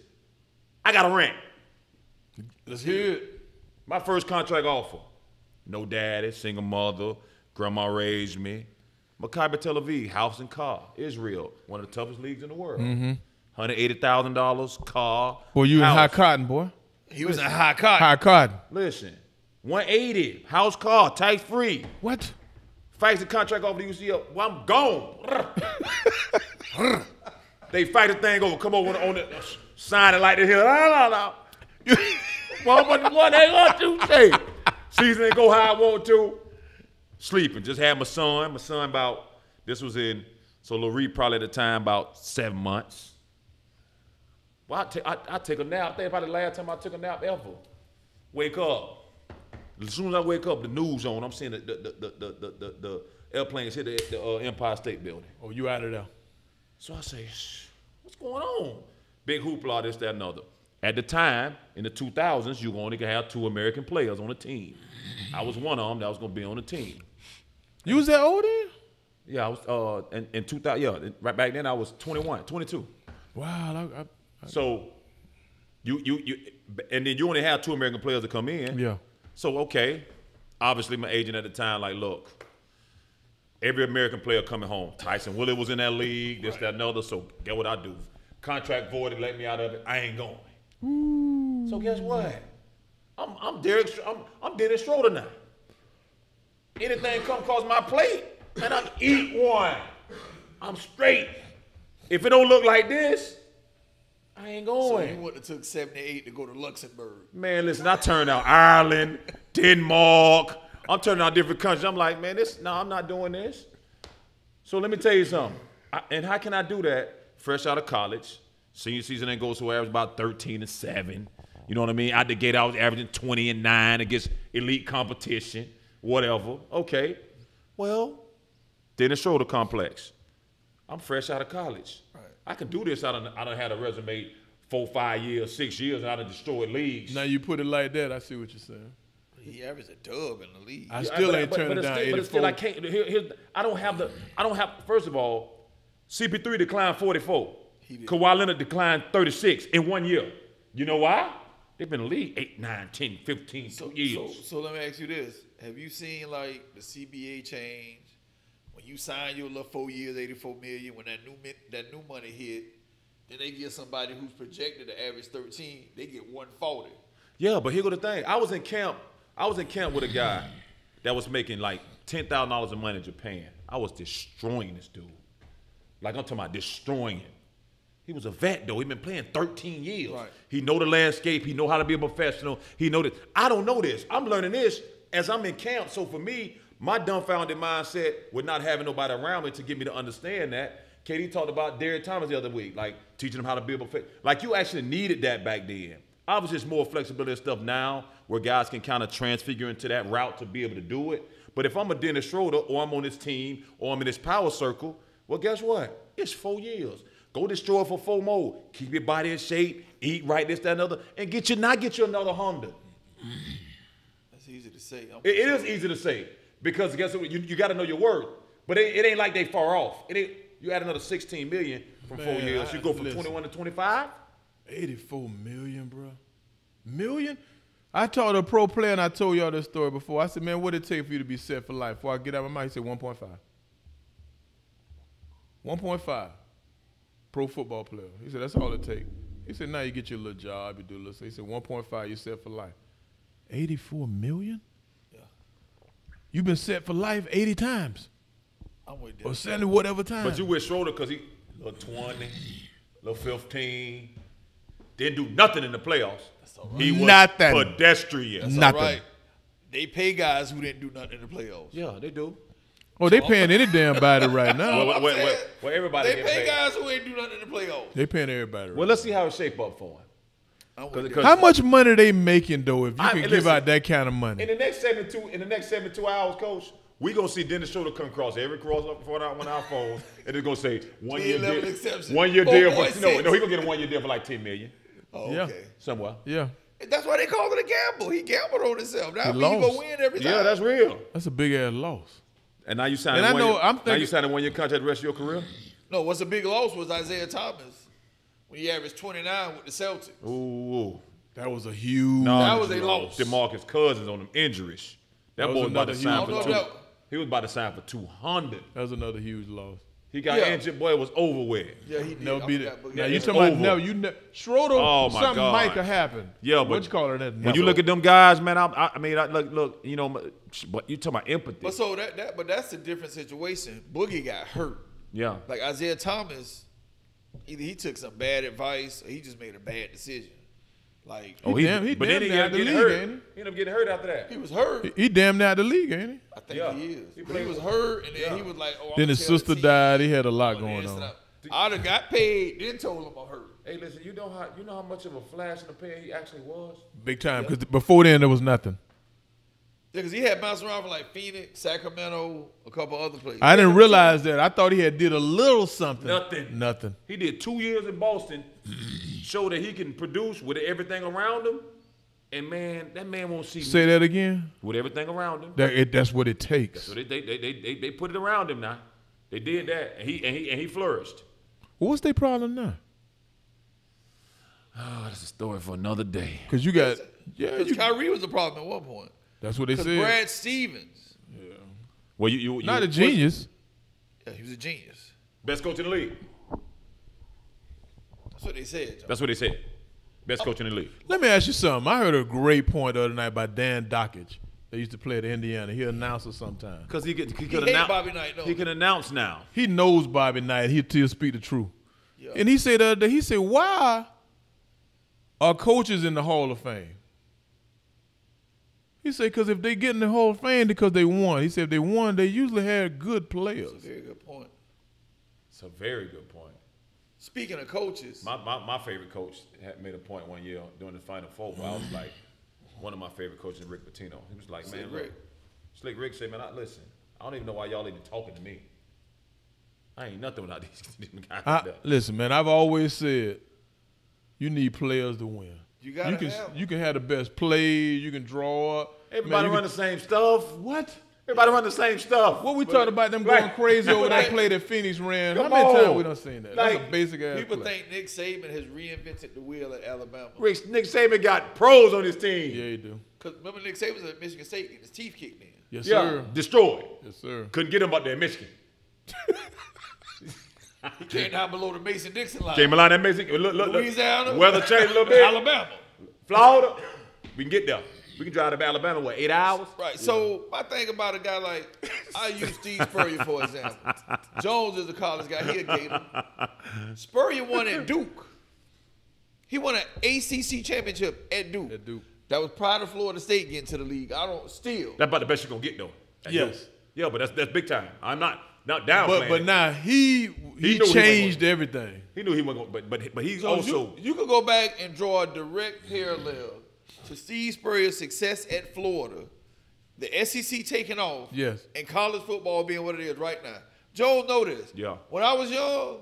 I got a rant. Let's hear it. My first contract offer. No daddy, single mother, grandma raised me. Maccabi Tel Aviv, house and car. Israel, one of the toughest leagues in the world. $180,000, car. Boy, you in house. high cotton, boy. He was in high cotton. High cotton. Listen, 180, house, car, tax free. What? Fights the contract offer to UCL. Well, I'm gone. They fight the thing over, come over on it, sign it like this here. No. What they want to say? Season ain't go how I want to. Sleeping. Just had my son. My son about, this was in, so Lil Reed probably at the time about 7 months. Well, I take a nap. I think probably the last time I took a nap ever. Wake up. As soon as I wake up, the news on. I'm seeing the airplanes hit the Empire State Building. Oh, you out of there? So I say, what's going on? Big hoopla, this, that, and other. At the time, in the 2000s, you only could have 2 American players on a team. I was one of them that was going to be on the team. You was that old then? Yeah, I was in 2000. Yeah, right back then I was 21, 22. Wow. So you and then you only have 2 American players to come in. Yeah. So okay, obviously my agent at the time like, look, every American player coming home. Tyson Willie was in that league, this, that, and other. So get what I do. Contract voided, let me out of it. I ain't going. Ooh. So guess what? I'm Dennis Schroeder now. Anything come across my plate, and I eat one. I'm straight. If it don't look like this, I ain't So going. you wouldn't have took 78 to go to Luxembourg. Man, listen, I turned out Ireland, Denmark. I'm turning out different countries. I'm like, man, I'm not doing this. So let me tell you something. And how can I do that? Fresh out of college, senior season ain't go so I average about 13-7. You know what I mean? Out the gate, I was averaging 20-9 against elite competition, whatever. Okay. Well, Dennis Schroeder complex. I'm fresh out of college. Right. I can do this. I done had a resume 4, 5 years, 6 years, and I done destroyed leagues. Now you put it like that, I see what you're saying. He averaged a dub in the league. I still ain't turning it's down still, 84. But it's still, I can't. I don't have. First of all, CP3 declined 44. did. Kawhi Leonard declined 36 in 1 year. You know why? They've been in the league 8, 9, 10, 15 years. So let me ask you this. Have you seen like the CBA change? When you sign your little 4 years, $84 million, when that new money hit, then they get somebody who's projected to average 13, they get 140. Yeah, but here go the thing. I was in camp with a guy that was making like $10,000 a month in Japan. I was destroying this dude. Like I'm talking about destroying him. He was a vet though. He'd been playing 13 years. Right. He know the landscape. He know how to be a professional. He know this. I don't know this. I'm learning this as I'm in camp. So for me, my dumbfounded mindset with not having nobody around me to get me to understand that. KD talked about Derrick Thomas the other week, like teaching him how to be a professional. Like you actually needed that back then. Obviously, it's more flexibility and stuff now where guys can kind of transfigure into that route to be able to do it. But if I'm a Dennis Schroeder or I'm on this team or I'm in this power circle, well, guess what? It's 4 years. Go destroy it for 4 more. Keep your body in shape, eat right, this, that, and other, and get you another Honda. That's easy to say. It is easy to say because guess what? You got to know your worth. But it ain't like they far off. You add another $16 million from 4 Man, years. You go from 21 to 25. 84 million, bro. Million? I talked to a pro player and I told y'all this story before. I said, man, what'd it take for you to be set for life? Before I get out of my mouth, he said 1.5. 1.5. Pro football player. He said, that's all it takes. He said, now you get your little job, you do a little. So he said, 1.5, you're set for life. 84 million? Yeah. You've been set for life 80 times. I'm with Or that. 70 whatever times. But you with Schroeder because he little 20, little 15. Didn't do nothing in the playoffs. He was Nothing. pedestrian. Nothing. All right. They pay guys who didn't do nothing in the playoffs. Yeah, they do. Oh, they paying any damn body right now. Well, everybody They get pay paid. guys who ain't do nothing in the playoffs. They paying everybody right Well, let's see how it shape up for him. I'm with Cause- that. How much money they making though if you I- can give listen, out that kind of money? In the next 72 hours, Coach, we gonna see Dennis Schroeder come across every cross up for one of our phones, and it's gonna say 1 year Mid-level deal. exception. 1 year deal for 4.6. no, he gonna get a 1 year deal for like $10 million Oh, Yeah. okay. somewhere. Yeah, That's why they call it a gamble. He gambled on himself. Now He he lost. gonna win every time. Yeah, that's real. that's a big ass loss. And now you signing And I one know- year. I'm now thinking- you signing 1 year contract the rest of your career. No, what's a big loss was Isaiah Thomas when he averaged 29 with the Celtics. Ooh, That was a huge. no, That was a loss. DeMarcus Cousins on them injuries. That That boy was was about to another sign huge for loss. two. I don't know. He was about to sign for 200. That was another huge loss. He got Yeah. injured. Boy, it was over with. Yeah, he did. Never I beat it. forgot, but Now yeah, you it's talking about over. Schroeder? Oh, my something God. might have happened. Yeah, but what you call it? That When you look at them guys, man, I mean, look, you know, but you talking about empathy. But so but that's a different situation. Boogie got hurt. Yeah. Like Isaiah Thomas, either he took some bad advice or he just made a bad decision. Like Oh, he damn but then he near ended up the getting league, hurt. ain't He ended up getting hurt after that. he was hurt. he damn near out the league, ain't he? I think Yeah. he is. He But he played- was hurt, and then Yeah. he was like, "Oh." Then his sister died. He had a lot going on. I'd have got paid, then told him I'm hurt. Hey, listen, you know how much of a flash in the pan he actually was? Big time. Because before then there was nothing. Yeah, because he had bounced around from like Phoenix, Sacramento, a couple other places. I didn't realize that. I thought he had did a little something. Nothing. Nothing. He did 2 years in Boston, showed that he can produce with everything around him, and man, that man won't see Say that again. with everything around him. That's what it takes. So they put it around him now. They did that, and he flourished. What's their problem now? Oh, that's a story for another day. Because you got Because Kyrie was the problem at one point. that's what they Because said. Brad Stevens, Well, you Not a genius. yeah, he was a genius. Best coach in the league. That's what they said. John. That's what they said. Best coach in the league. Let me ask you something. I heard a great point the other night by Dan Dockage. They used to play at Indiana. He announces sometimes. Because he could hate announce. Bobby Knight, no. He can announce now. He knows Bobby Knight. He'll speak the truth. Yeah. And he said the other day, he said, why are coaches in the Hall of Fame? He said, because if they get in the Hall of Fame because they won. He said if they won, they usually had good players. That's a very good point. It's a very good point. Speaking of coaches, My favorite coach had made a point one year during the Final Four where I was like, one of my favorite coaches, Rick Pitino. He was like, Slick man, Rick. look. Slick Rick said, man, listen, I don't even know why y'all even talking to me. I ain't nothing without these guys. like that. Listen, man, I've always said you need players to win. You gotta can have 'em. you can have the best play. You can draw up. Everybody Man, run the same stuff. What? Everybody run the same stuff. What we But- talking about them going Right. crazy over that Like, play that Phoenix ran? How Come many times on. we done seen that? That's Like, a basic ass people play. think Nick Saban has reinvented the wheel at Alabama. Nick Saban got pros on his team. Yeah, you do. Because remember Nick Saban was at Michigan State getting his teeth kicked in. Yes, Yeah, sir. destroyed. Yes, sir. Couldn't get him up there in Michigan. He came down below the Mason-Dixon line. Came along that Michigan. Look. Louisiana. Weather changed a little bit. Alabama. Florida. We can get there. We can drive to Alabama, what, 8 hours? Right. So my thing about a guy like I use Steve Spurrier for example. Jones is a college guy. He a Gator. Spurrier won at Duke. He won an ACC championship at Duke. At Duke. That was prior to Florida State getting to the league. Still. That's about the best you're going to get, though. at Yes. Duke. Yeah, but that's big time. I'm not downplaying But it. now he knew he wasn't changed everything. He knew he wasn't going but he's So also... you could go back and draw a direct parallel to Steve Spurrier's success at Florida, the SEC taking off, Yes. and college football being what it is right now. Joel know this. Yeah. When I was young,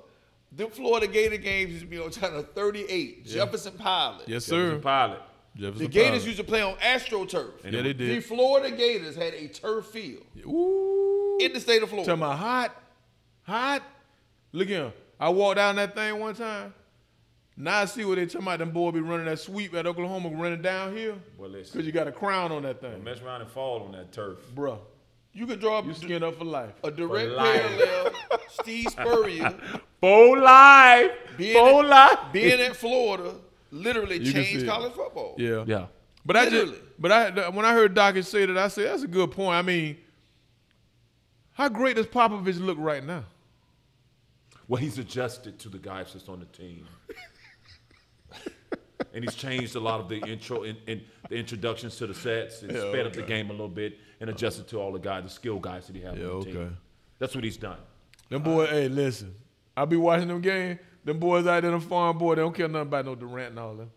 them Florida Gator games used to be on channel 38, Jefferson Pilot. Yes, Jefferson sir. Pilot. Jefferson The Gators Pilot. used to play on AstroTurf. Yeah, they The did. Florida Gators had a turf field Ooh. in the state of Florida. Talking about hot. Look at him. I walked down that thing one time. Now I see what they talking about. Them boys be running that sweep at Oklahoma, running downhill. Well, listen. Because you got a crown on that thing. Mess around and fall on that turf. Bruh, You could draw you skin up for life. a direct For life. parallel. Steve Spurrier Full live. being Full live. being at Florida literally You can see changed it. college football. Yeah. Yeah. But Literally. when I heard Dockett say that, I said, that's a good point. I mean, how great does Popovich look right now? Well, he's adjusted to the guys that's on the team. And he's changed a lot of the intro and the introductions to the sets and sped up the game a little bit and adjusted to all the guys, the skill guys that he has on the team. That's what he's done. Them boys, hey, listen. I be watching them games. Them boys out there, them farm boys, they don't care nothing about no Durant and all that.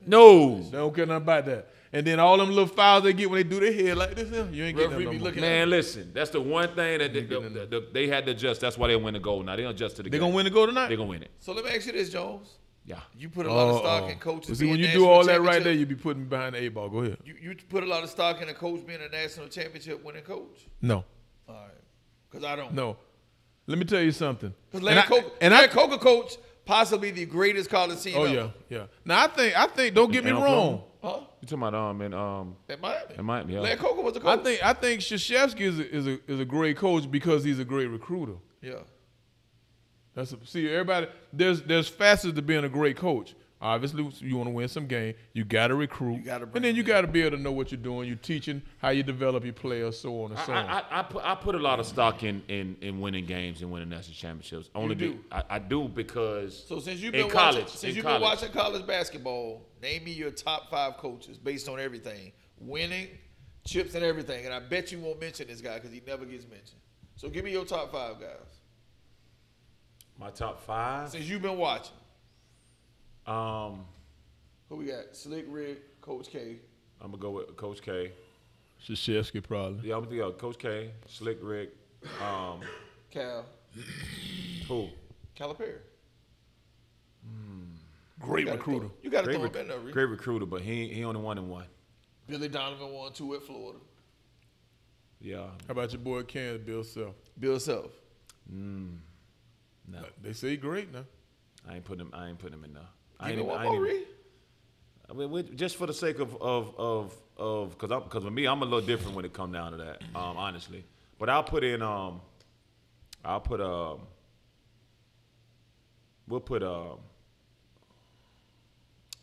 No. They don't care nothing about that. And then all them little fouls they get when they do their head like this, you ain't getting them no more. Man, listen, that's the one thing that they had to adjust. That's why they win the gold. Now they don't adjust to the game. They gonna win the gold tonight? They gonna win it. So let me ask you this, Jones. Yeah. You put a lot of stock in coaches. See, when being you do national all that right championship- there, you be putting me behind the eight ball. Go ahead. You put a lot of stock in a coach being a national championship winning coach. No. All right, because I don't. No. Let me tell you something. Because Larry Coker coach possibly the greatest college team. Oh ever. yeah. Now I think. Don't get me wrong. Huh? You talking about At Miami. in Miami? Yeah. Larry Coker was a coach. I think Krzyzewski is a great coach because he's a great recruiter. Yeah. See, everybody, there's facets to being a great coach. Obviously, you want to win some game, you got to recruit, and then you got to be able to know what you're doing. You're teaching how you develop your players, so on and so on. I put a lot of stock in winning games and winning national championships. I do because So since you've been watching college basketball, name me your top 5 coaches based on everything, winning, chips, and everything. And I bet you won't mention this guy because he never gets mentioned. So give me your top 5 guys. My top 5. Since you've been watching. Who we got? Slick Rick, Coach K. I'm gonna go with Coach K. Krzyzewski probably. Yeah, I'm gonna go Coach K, Slick Rick, Cal. Who? Calipari. Great recruiter. You got to throw him in there, Rick. Great recruiter, but he only won in one. Billy Donovan won 2 at Florida. Yeah. How about your boy Kansas, Bill Self? Bill Self. No. They say he great now. I ain't putting him in there. Give me one more, Rick. I mean, just for the sake of because with me, I'm a little different when it comes down to that, honestly. But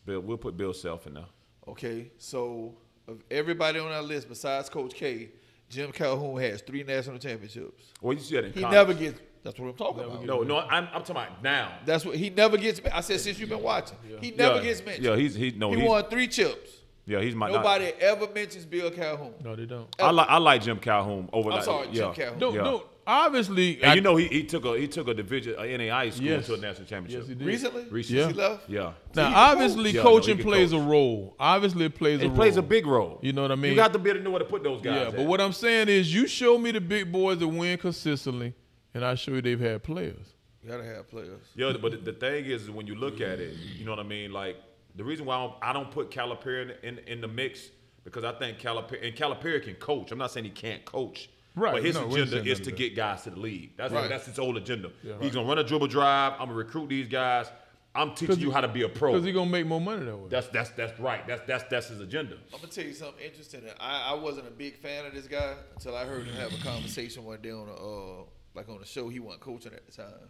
we'll put Bill Self in there. Okay, so of everybody on our list besides Coach K, Jim Calhoun has 3 national championships. Well, you see that in He college. never gets. That's what I'm talking about. No, I'm talking about now. That's what he never gets. I said since you've been watching, he never gets mentioned. Yeah, he won 3 chips. Yeah, he's my. Nobody ever mentions Bill Calhoun. No, they don't. I like Jim Calhoun over. I'm sorry, Jim Calhoun. No, obviously. And he took a division NAI school to a national championship. Yes, he did. Recently Yeah. he left. Yeah. Now, he obviously, coach. coaching Yeah, no, he plays can a role. Obviously, it plays a role. It plays a big role. You know what I mean? You got to be able to know where to put those guys. Yeah, but what I'm saying is you show me the big boys that win consistently, and I show you they've had players. You gotta have players. Yeah, but the thing is when you look at it, you know what I mean? Like, the reason why I don't put Calipari in the mix, because I think Calipari can coach. I'm not saying he can't coach. Right. But his No, we ain't agenda saying is none to of get guys to the league. That's Right. that's his whole agenda. Yeah, He's going to run a dribble drive. I'm going to recruit these guys. I'm teaching you how to be a pro. Because he's going to make more money that way. That's right. That's his agenda. I'm gonna tell you something interesting. I wasn't a big fan of this guy until I heard him have a conversation one day on a show he wasn't coaching at the time.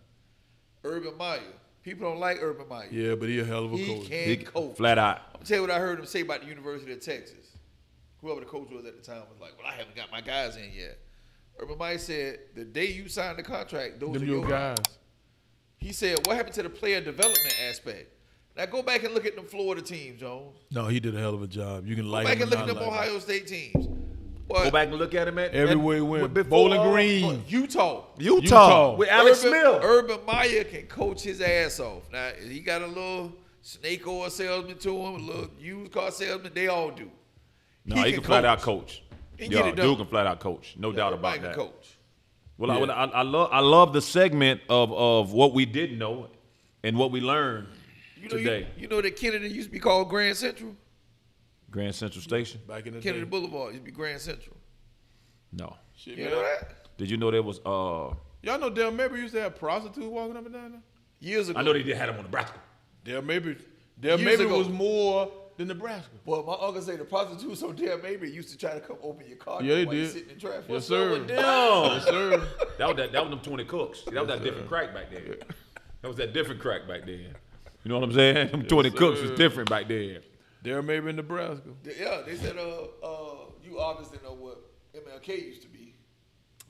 Urban Meyer. People don't like Urban Meyer. Yeah, but he a hell of a He coach. can coach. Flat out. I'm gonna tell you what I heard him say about the University of Texas. Whoever the coach was at the time was like, "Well, I haven't got my guys in yet." Urban Meyer said, "The day you signed the contract, those Them are your guys. He said, "What happened to the player development aspect?" Now go back and look at them Florida teams, Jones. No, he did a hell of a job. You can Go like back him and look at or them not like him. Ohio State teams. Go back and look at him Everywhere he went. before, Bowling Green. Utah. Utah. with Alex Smith. Urban Meyer can coach his ass off. Now he got a little snake oil salesman to him, a little used car salesman. They all do. No, he can flat out coach. He get it done. Dude can flat out coach. No doubt about that. Coach. Well, I love the segment of what we didn't know and what we learned today. You know that Kennedy used to be called Grand Central. Grand Central Station? Back in the Kennedy day. Boulevard used to be Grand Central. No. Shit, You man. know that? Did you know there was Y'all know Del Mabry used to have prostitutes walking up and down there? Years ago. I know they did have him on Nebraska. Del Mabry Years ago. was more than Nebraska. Well, my uncle say the prostitutes on Dale Mabry used to try to come open your car Yeah, they while you did. sitting in traffic. Yes, sir. Damn. Yes, sir. That was them 20 cooks. See, that was that different crack back then. That was that different crack back then. You know what I'm saying? Them 20 cooks was different back then. Del Mabry in Nebraska. Yeah, they said, you obviously know what MLK used to be.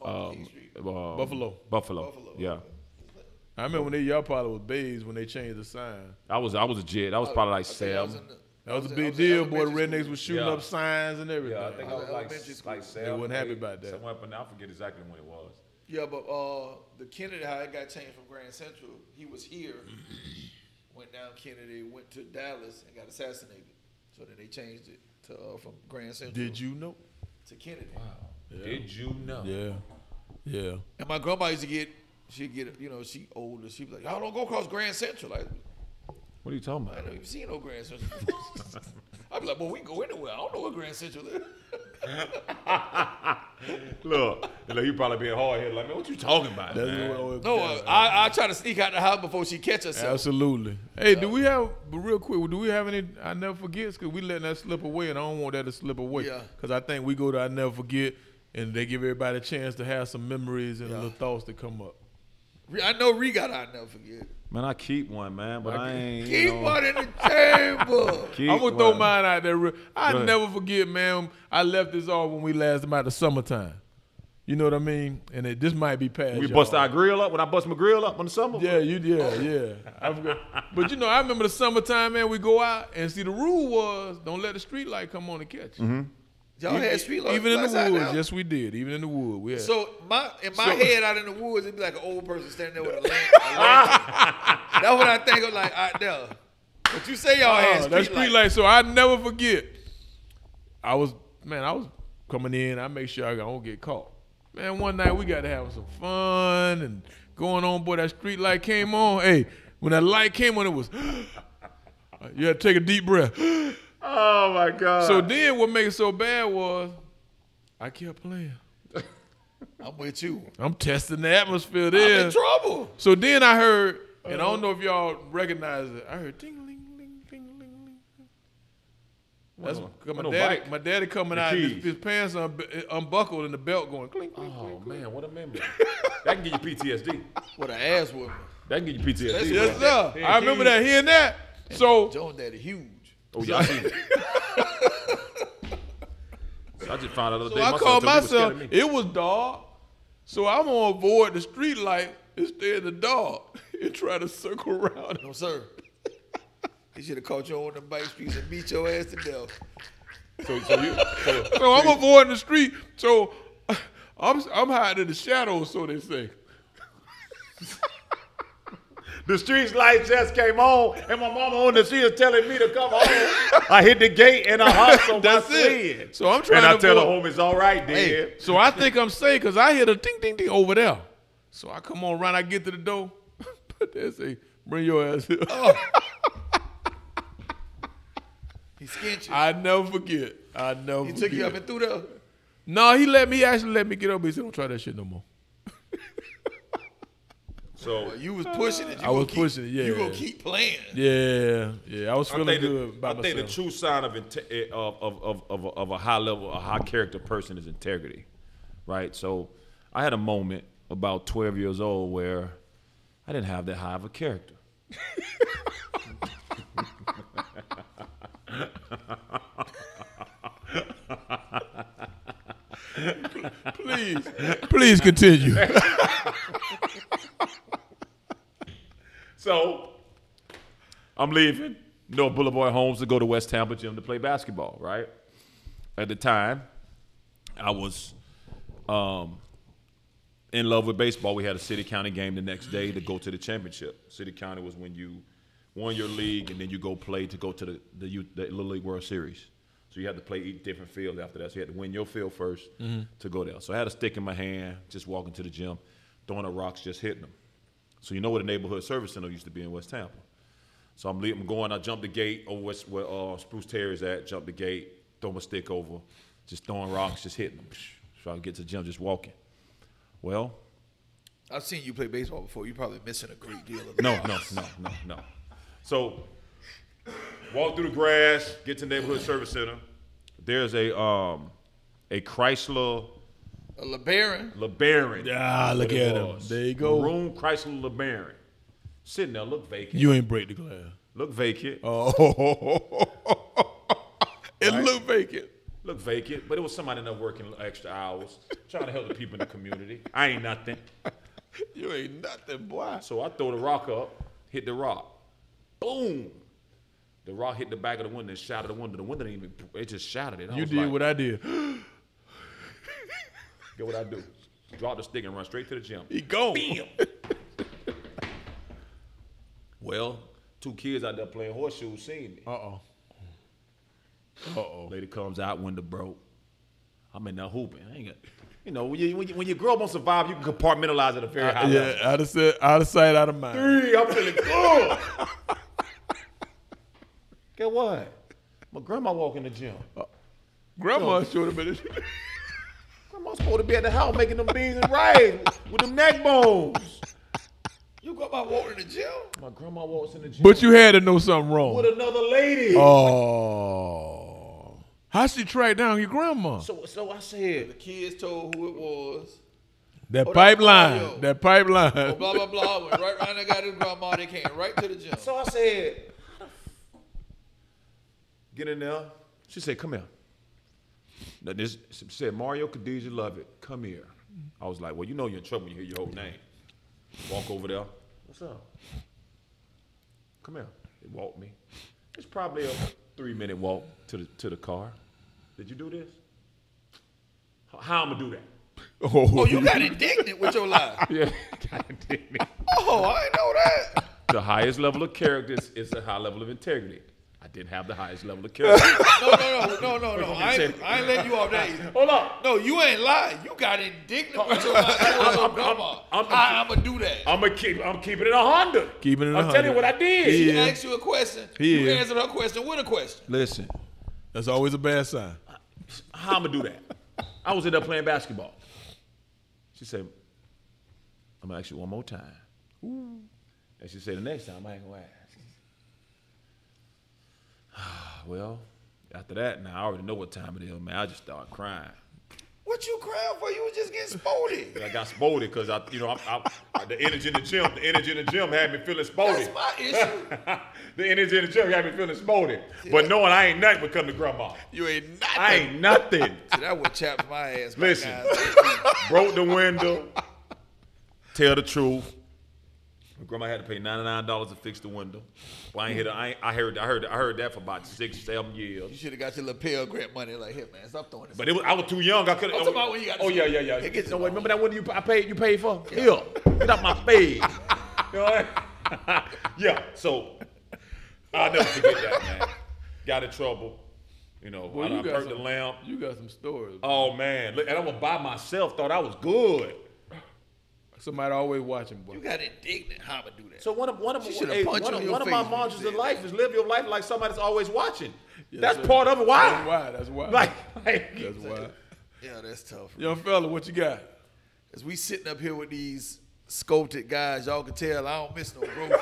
Martin King Street. Buffalo. Buffalo. Yeah. I remember when y'all probably was babes when they changed the sign. I was a jit. I was probably like I think I was 7. That was a I big was in deal, boy. The elementary rednecks school. was shooting Yeah. up signs and everything. Yeah, I think I was elementary school. like 7. They wasn't happy 8, about that. Somewhere up in there. I forget exactly when it was. Yeah, but the Kennedy, how it got changed from Grand Central, he was here, went down Kennedy, went to Dallas, and got assassinated. So then they changed it to from Grand Central Did you know? to Kennedy. Yeah. Did you know? Yeah. Yeah. And my grandma used to she'd get, she older, she'd be like, y'all don't go across Grand Central. Like, What are you talking I about? ain't even seen no Grand Central. I'd be like, well, we can go anywhere. I don't know where Grand Central is. Look, you probably being hard headed like, man, what you talking about, That's man? what No, I try to sneak out the house before she catch herself. Absolutely. Hey, do we have, but real quick, do we have any, I never forget, because we letting that slip away, and I don't want that to slip away. Yeah. Because I think we go to I never forget, and they give everybody a chance to have some memories and little thoughts that come up. I know Ree got I'll never forget. Man, I keep one, man, but I ain't. Keep one in the chamber. Keep I'm gonna throw one. mine out there. I Go ahead. never forget, man. I left this off when we last about the summertime. You know what I mean? And this might be past. We y'all. bust our grill up when I bust my grill up in the summer. Yeah. I forgot. But I remember the summertime, man. We go out and see the rule was don't let the street light come on and catch you. Mm-hmm. Y'all had street lights Even in the outside woods, now? yes, we did. Even in the wood, we had. So in my head out in the woods, it'd be like an old person standing there with a lantern. That's what I think of like out there. But you say y'all had that street street lights. light. So I never forget. I was coming in. I make sure I don't get caught. Man, one night we got to have some fun and going on. Boy, that street light came on. Hey, when that light came on, it was. You had to take a deep breath. Oh my God. So then what made it so bad was I kept playing. I'm with you. I'm testing the atmosphere I'm there. in trouble. So then I heard, and I don't know if y'all recognize it, I heard ding, ling, ling, ding, ling, ling. That's bike. my daddy coming The out, keys. his pants unbuckled and the belt going clink, clink, Oh clink. man, what a memory. That can give you PTSD. With an ass whooping. That can give you PTSD. Yes, bro. sir. I remember that, hearing that. So, Joan Daddy huge. Oh yeah, I seen it. So I just found out the other so day. I my son called told me he was scared myself, of me. it was dark, so I'm going to avoid the street light and stay in the dark and try to circle around. No, sir. He should have caught you on the bike streets and beat your ass to death. So So I'm avoiding the street. So I'm hiding in the shadows, so they say. the street lights just came on, and my mama on the street is telling me to come home. I hit the gate and I hopped on That's my it. sled. So I'm trying and I to tell her avoid- home it's all right, Dad. Hey, so I think I'm safe because I hear the ding, ding, ding over there. So I come on around, I get to the door, but they say, bring your ass here. He skinned you. I never forget. He took you up and through there. No, he actually let me get up. He said, don't try that shit no more. So Well, you was pushing it. You I was gonna keep- pushing it, yeah. You gonna keep playing. Yeah. I was I feeling think, good the, by I myself. think the true sign of a high level, a high character person is integrity, right? So I had a moment about 12 years old where I didn't have that high of a character. Please continue. So I'm leaving North Boulevard Homes to go to West Tampa Gym to play basketball, right? At the time, I was in love with baseball. We had a city-county game the next day to go to the championship. City-county was when you won your league and then you go play to go to the Little League World Series. So you had to play each different field after that. So you had to win your field first to go there. So I had a stick in my hand, just walking to the gym, throwing the rocks, just hitting them. So you know where the neighborhood service center used to be in West Tampa. So I'm going, I jump the gate over where Spruce Terry's at, jump the gate, throw my stick over, just throwing rocks, just hitting them. Trying to get to the gym, just walking. Well, I've seen you play baseball before. You're probably missing a great deal of no. So walk through the grass, get to the neighborhood service center. There's a Chrysler A LeBaron. LeBaron. Ah, look What it at him. was. There you go. Maroon Chrysler LeBaron. Sitting there, look vacant. You ain't break the glass. Look vacant. Oh. It Right. looked vacant. Look vacant, but it was somebody in there working extra hours, trying to help the people in the community. I ain't nothing. You ain't nothing, boy. So I throw the rock up, hit the rock. Boom. The rock hit the back of the window and shattered the window. The window didn't even, it just shattered it. You did what I did. Get what I do. Drop the stick and run straight to the gym. He gone. Bam. Well, 2 kids out there playing horseshoes seen me. Lady comes out, window broke. I'm in there hooping. I ain't got, you know, when you grow up on Survivor, you can compartmentalize at a very high level. Yeah, out of sight, out of mind. 3, I'm feeling good. Get what? My grandma walk in the gym. Grandma should have been. Grandma's supposed to be at the house making them beans and rice with them neck bones. You got my walk in the gym? My grandma walks in the gym. But you had to know something wrong. with another lady. Oh. How she track down your grandma? So I said, The kids told who it was. That that's pipeline. Mario. That pipeline. Blah, blah, blah. Went right around and got his grandma. They came right to the gym. so I said, get in there. She said, come here. Now this she said, Mario Khadijah Lovett, come here. I was like, well, you know you're in trouble when you hear your whole name. Walk over there. What's up? Come here. They walked me. It's probably a 3-minute walk to the car. Did you do this? How I'm gonna do that? Oh, you got indignant with your life. Yeah, got indignant. Oh, I didn't know that. The highest level of character is a high level of integrity. I didn't have the highest level of character. No. I ain't letting you off that either. Hold on. No, you ain't lying. You got indignant with your life. I'm going to do that. I'm keeping it 100. Keeping it I'm telling you 100. what I did. She Yeah. asked you a question. He You is. answered her question with a question. Listen, That's always a bad sign. how I'm gonna do that? I was in there playing basketball. She said, I'm gonna ask you one more time. And she said, the next time I ain't gonna ask. Well, after that, now I already know what time it is, man. I just started crying. What you crying for? You was just getting spoiled. I got spoiled because the energy in the gym had me feeling spoiled. That's my issue. The energy in the gym had me feeling spoiled. But knowing I ain't nothing but come to grandma. You ain't nothing. I ain't nothing. See, that would chap my ass. Listen. Guys. Broke the window. Tell the truth. My grandma had to pay $99 to fix the window. Well, I ain't hit. I heard that for about 6-7 You years. should have got your little Pell Grant money like, here, man, stop throwing this. But I was too young. I couldn't. I'm talking about when you got Oh the- yeah. It gets No, you wait, remember that window you paid for? Yeah. Get out my face. You know what? Yeah. So I'll never forget that, man. Got in trouble. You know, I burnt the lamp. You got some stories. Oh man, look, and I was by myself. Thought I was good. Somebody always watching, boy. You got indignant. How to do that? So one of She shoulda punched you in your one of my face when you mantras said in life is live your life like somebody's always watching. Yes, That's sir. part of it. That's Why? why. That's why. Like That's why. Yeah, that's tough. Young fella, what you got? As we sitting up here with these sculpted guys, y'all can tell I don't miss no growth.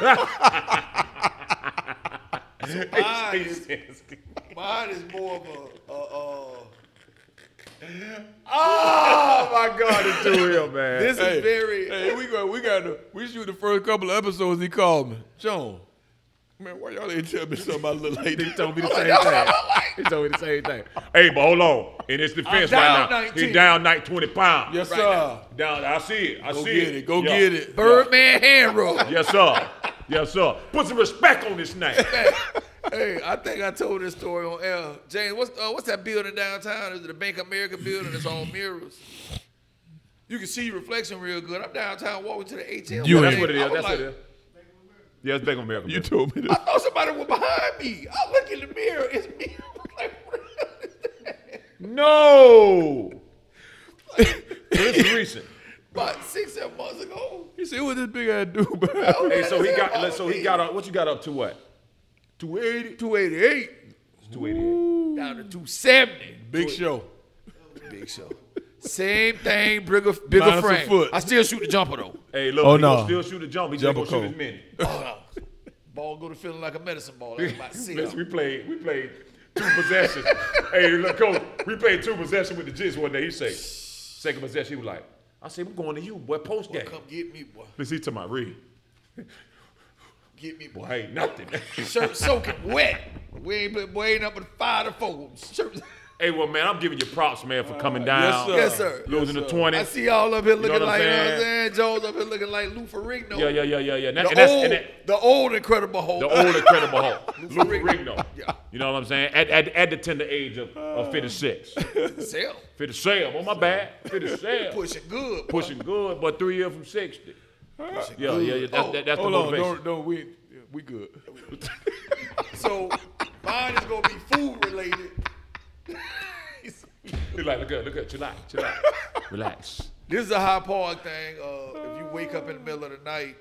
Mine is more of Oh my God, it's too real, man. this is very. Hey, we shoot the first couple of episodes. He called me, John. Man, why y'all ain't tell me something about little lady? He told me the same thing. He told me the same thing. Hey, but hold on. In his defense down right now, 19. he's down 20 pounds. Yes, Right sir. now. Down. I see it. I Go see get it. Go Yeah. get it. Birdman hand rub. Yes, sir. Yes, sir. Put some respect on this name. Hey, I think I told this story on air. James, what's that building downtown? Is it the Bank of America building? It's all mirrors. You can see your reflection real good. I'm downtown walking to the ATM. You That's ain't- what it I is. was That's what like, it is. Yeah, it's Bank of America. You told me I this. thought somebody was behind me. I look in the mirror. It's me. I'm like, what the hell is that? No. This is recent. About 6-7 months ago. You see what this big ass dude, bro? Hey, so he got up. What you got up to? What? 280. 288 It's 288. down to 270. Big show. Big show. Same thing, bigger Minus a frame. foot. I still shoot the jumper though. Hey, look, Oh, he no. gonna still shoot a jump. He just Jumper gonna shoot cold. his mini. Ball go to feeling like a medicine ball. That's about to see Listen, we played 2 possessions. Hey, look, coach, we played 2 possessions with the Jits one day. He say, second possession, he was like, I say, we're going to you, boy, post game. Come get me, boy. Listen, he to my read. Get me, boy. Boy, ain't nothing. Shirt soaking wet. We ain't up but 5 to 4. Shirt. Hey, well, man, I'm giving you props, man, for coming down. Yes, sir. Yes, sir. Losing Yes, the sir. 20. I see y'all up here looking what I'm like, you know what I'm saying? saying? Jones up here looking like Lou Ferrigno. Yeah. And The old Incredible Hulk. the old Incredible Hulk. Lou Ferrigno. Ferrigno. Yeah. You know what I'm saying? At the tender age of 56. Sell. 57. Oh, my bad. 57. Pushing good. boy. Pushing good, but 3 years from 60. Pushing Yeah. good. That's the Hold on, motivation. don't we good. So mine is gonna be food related. Look at, chill out. Relax. This is a High Park thing. If you wake up in the middle of the night,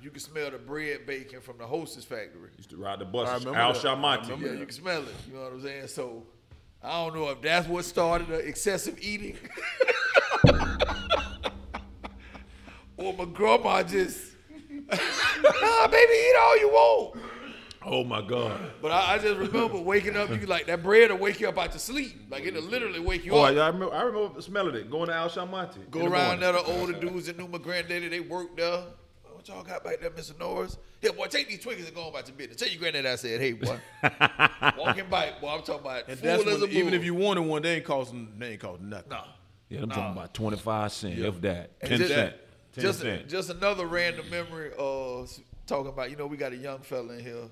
you can smell the bread baking from the Hostess factory. Used to ride the buses. remember Al that. Sharmonti. Yeah, you can smell it. You know what I'm saying? So I don't know if that's what started the excessive eating, or my grandma just, nah, baby, eat all you want. Oh, my God. But I just remember waking up. You like that bread will wake you up out your sleep. Like it'll literally wake you Oh, up. yeah, I remember smelling it. Going to Al Sharmonti. Go around there, the older dudes that knew my granddaddy, they worked there. What y'all got back there, Mr. Norris? Yeah, boy, take these Twinkies and go on about your business. Tell your granddaddy I said, hey, boy. Walking bike, boy, I'm talking about And full that's as a when, even bull. if you wanted one, they ain't costing nothing. Nah. Yeah, I'm talking about 25 cents, if that. And 10 just- cents. 10 cents. Just another random memory talking about, we got a young fella in here.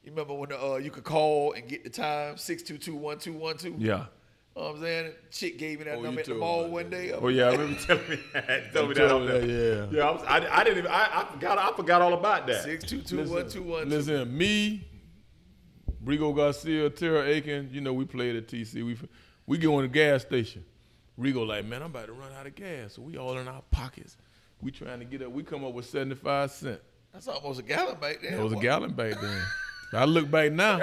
You remember when you could call and get the time, 622-1212? Yeah. You know what I'm saying? Chick gave me that Oh, number you at the told mall me one that. day. Oh yeah, I remember telling me that. Tell me that. told up there. me that, Yeah, I didn't even. I forgot all about that. 622-1212. Listen, me, Rigo Garcia, Tara Aiken, we played at TC. We go in the gas station. Rigo like, man, I'm about to run out of gas. So we all in our pockets. We trying to get up. We come up with 75 cents. That's almost a gallon back then. That was a boy. gallon back then. I look back now.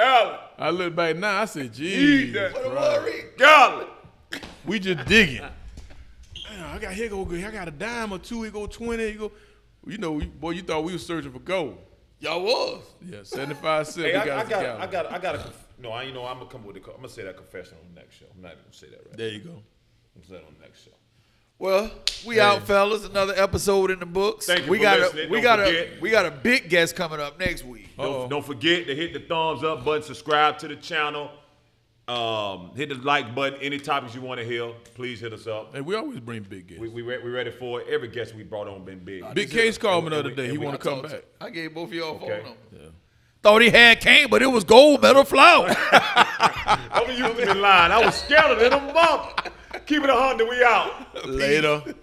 Golly, I said, geez, that. What a worry. golly. we just digging. Damn, I got a dime or two. He go 20. He go, boy, you thought we was searching for gold. Y'all was. Yeah, 75 cents. Hey, we I got us a gallon. got. No, I'm gonna come with. I'm gonna say that confession on the next show. I'm not even gonna say that right. There you go. I'm gonna say it on the next show. Well, we out, fellas. Another episode in the books. Thank you we for got listening. we Don't got forget. we got a big guest coming up next week. Don't forget to hit the thumbs up button, subscribe to the channel, hit the like button. Any topics you want to hear, please hit us up. Hey, we always bring big guests. We ready for it. Every guest we brought on been big. Big Case called me the other and day. He we- want to come back. I gave both of y'all phone Okay. numbers. Thought he had cane, but it was gold medal flower. I'm used to be lying. I was scared of them up. Keep it 100. We out. Later.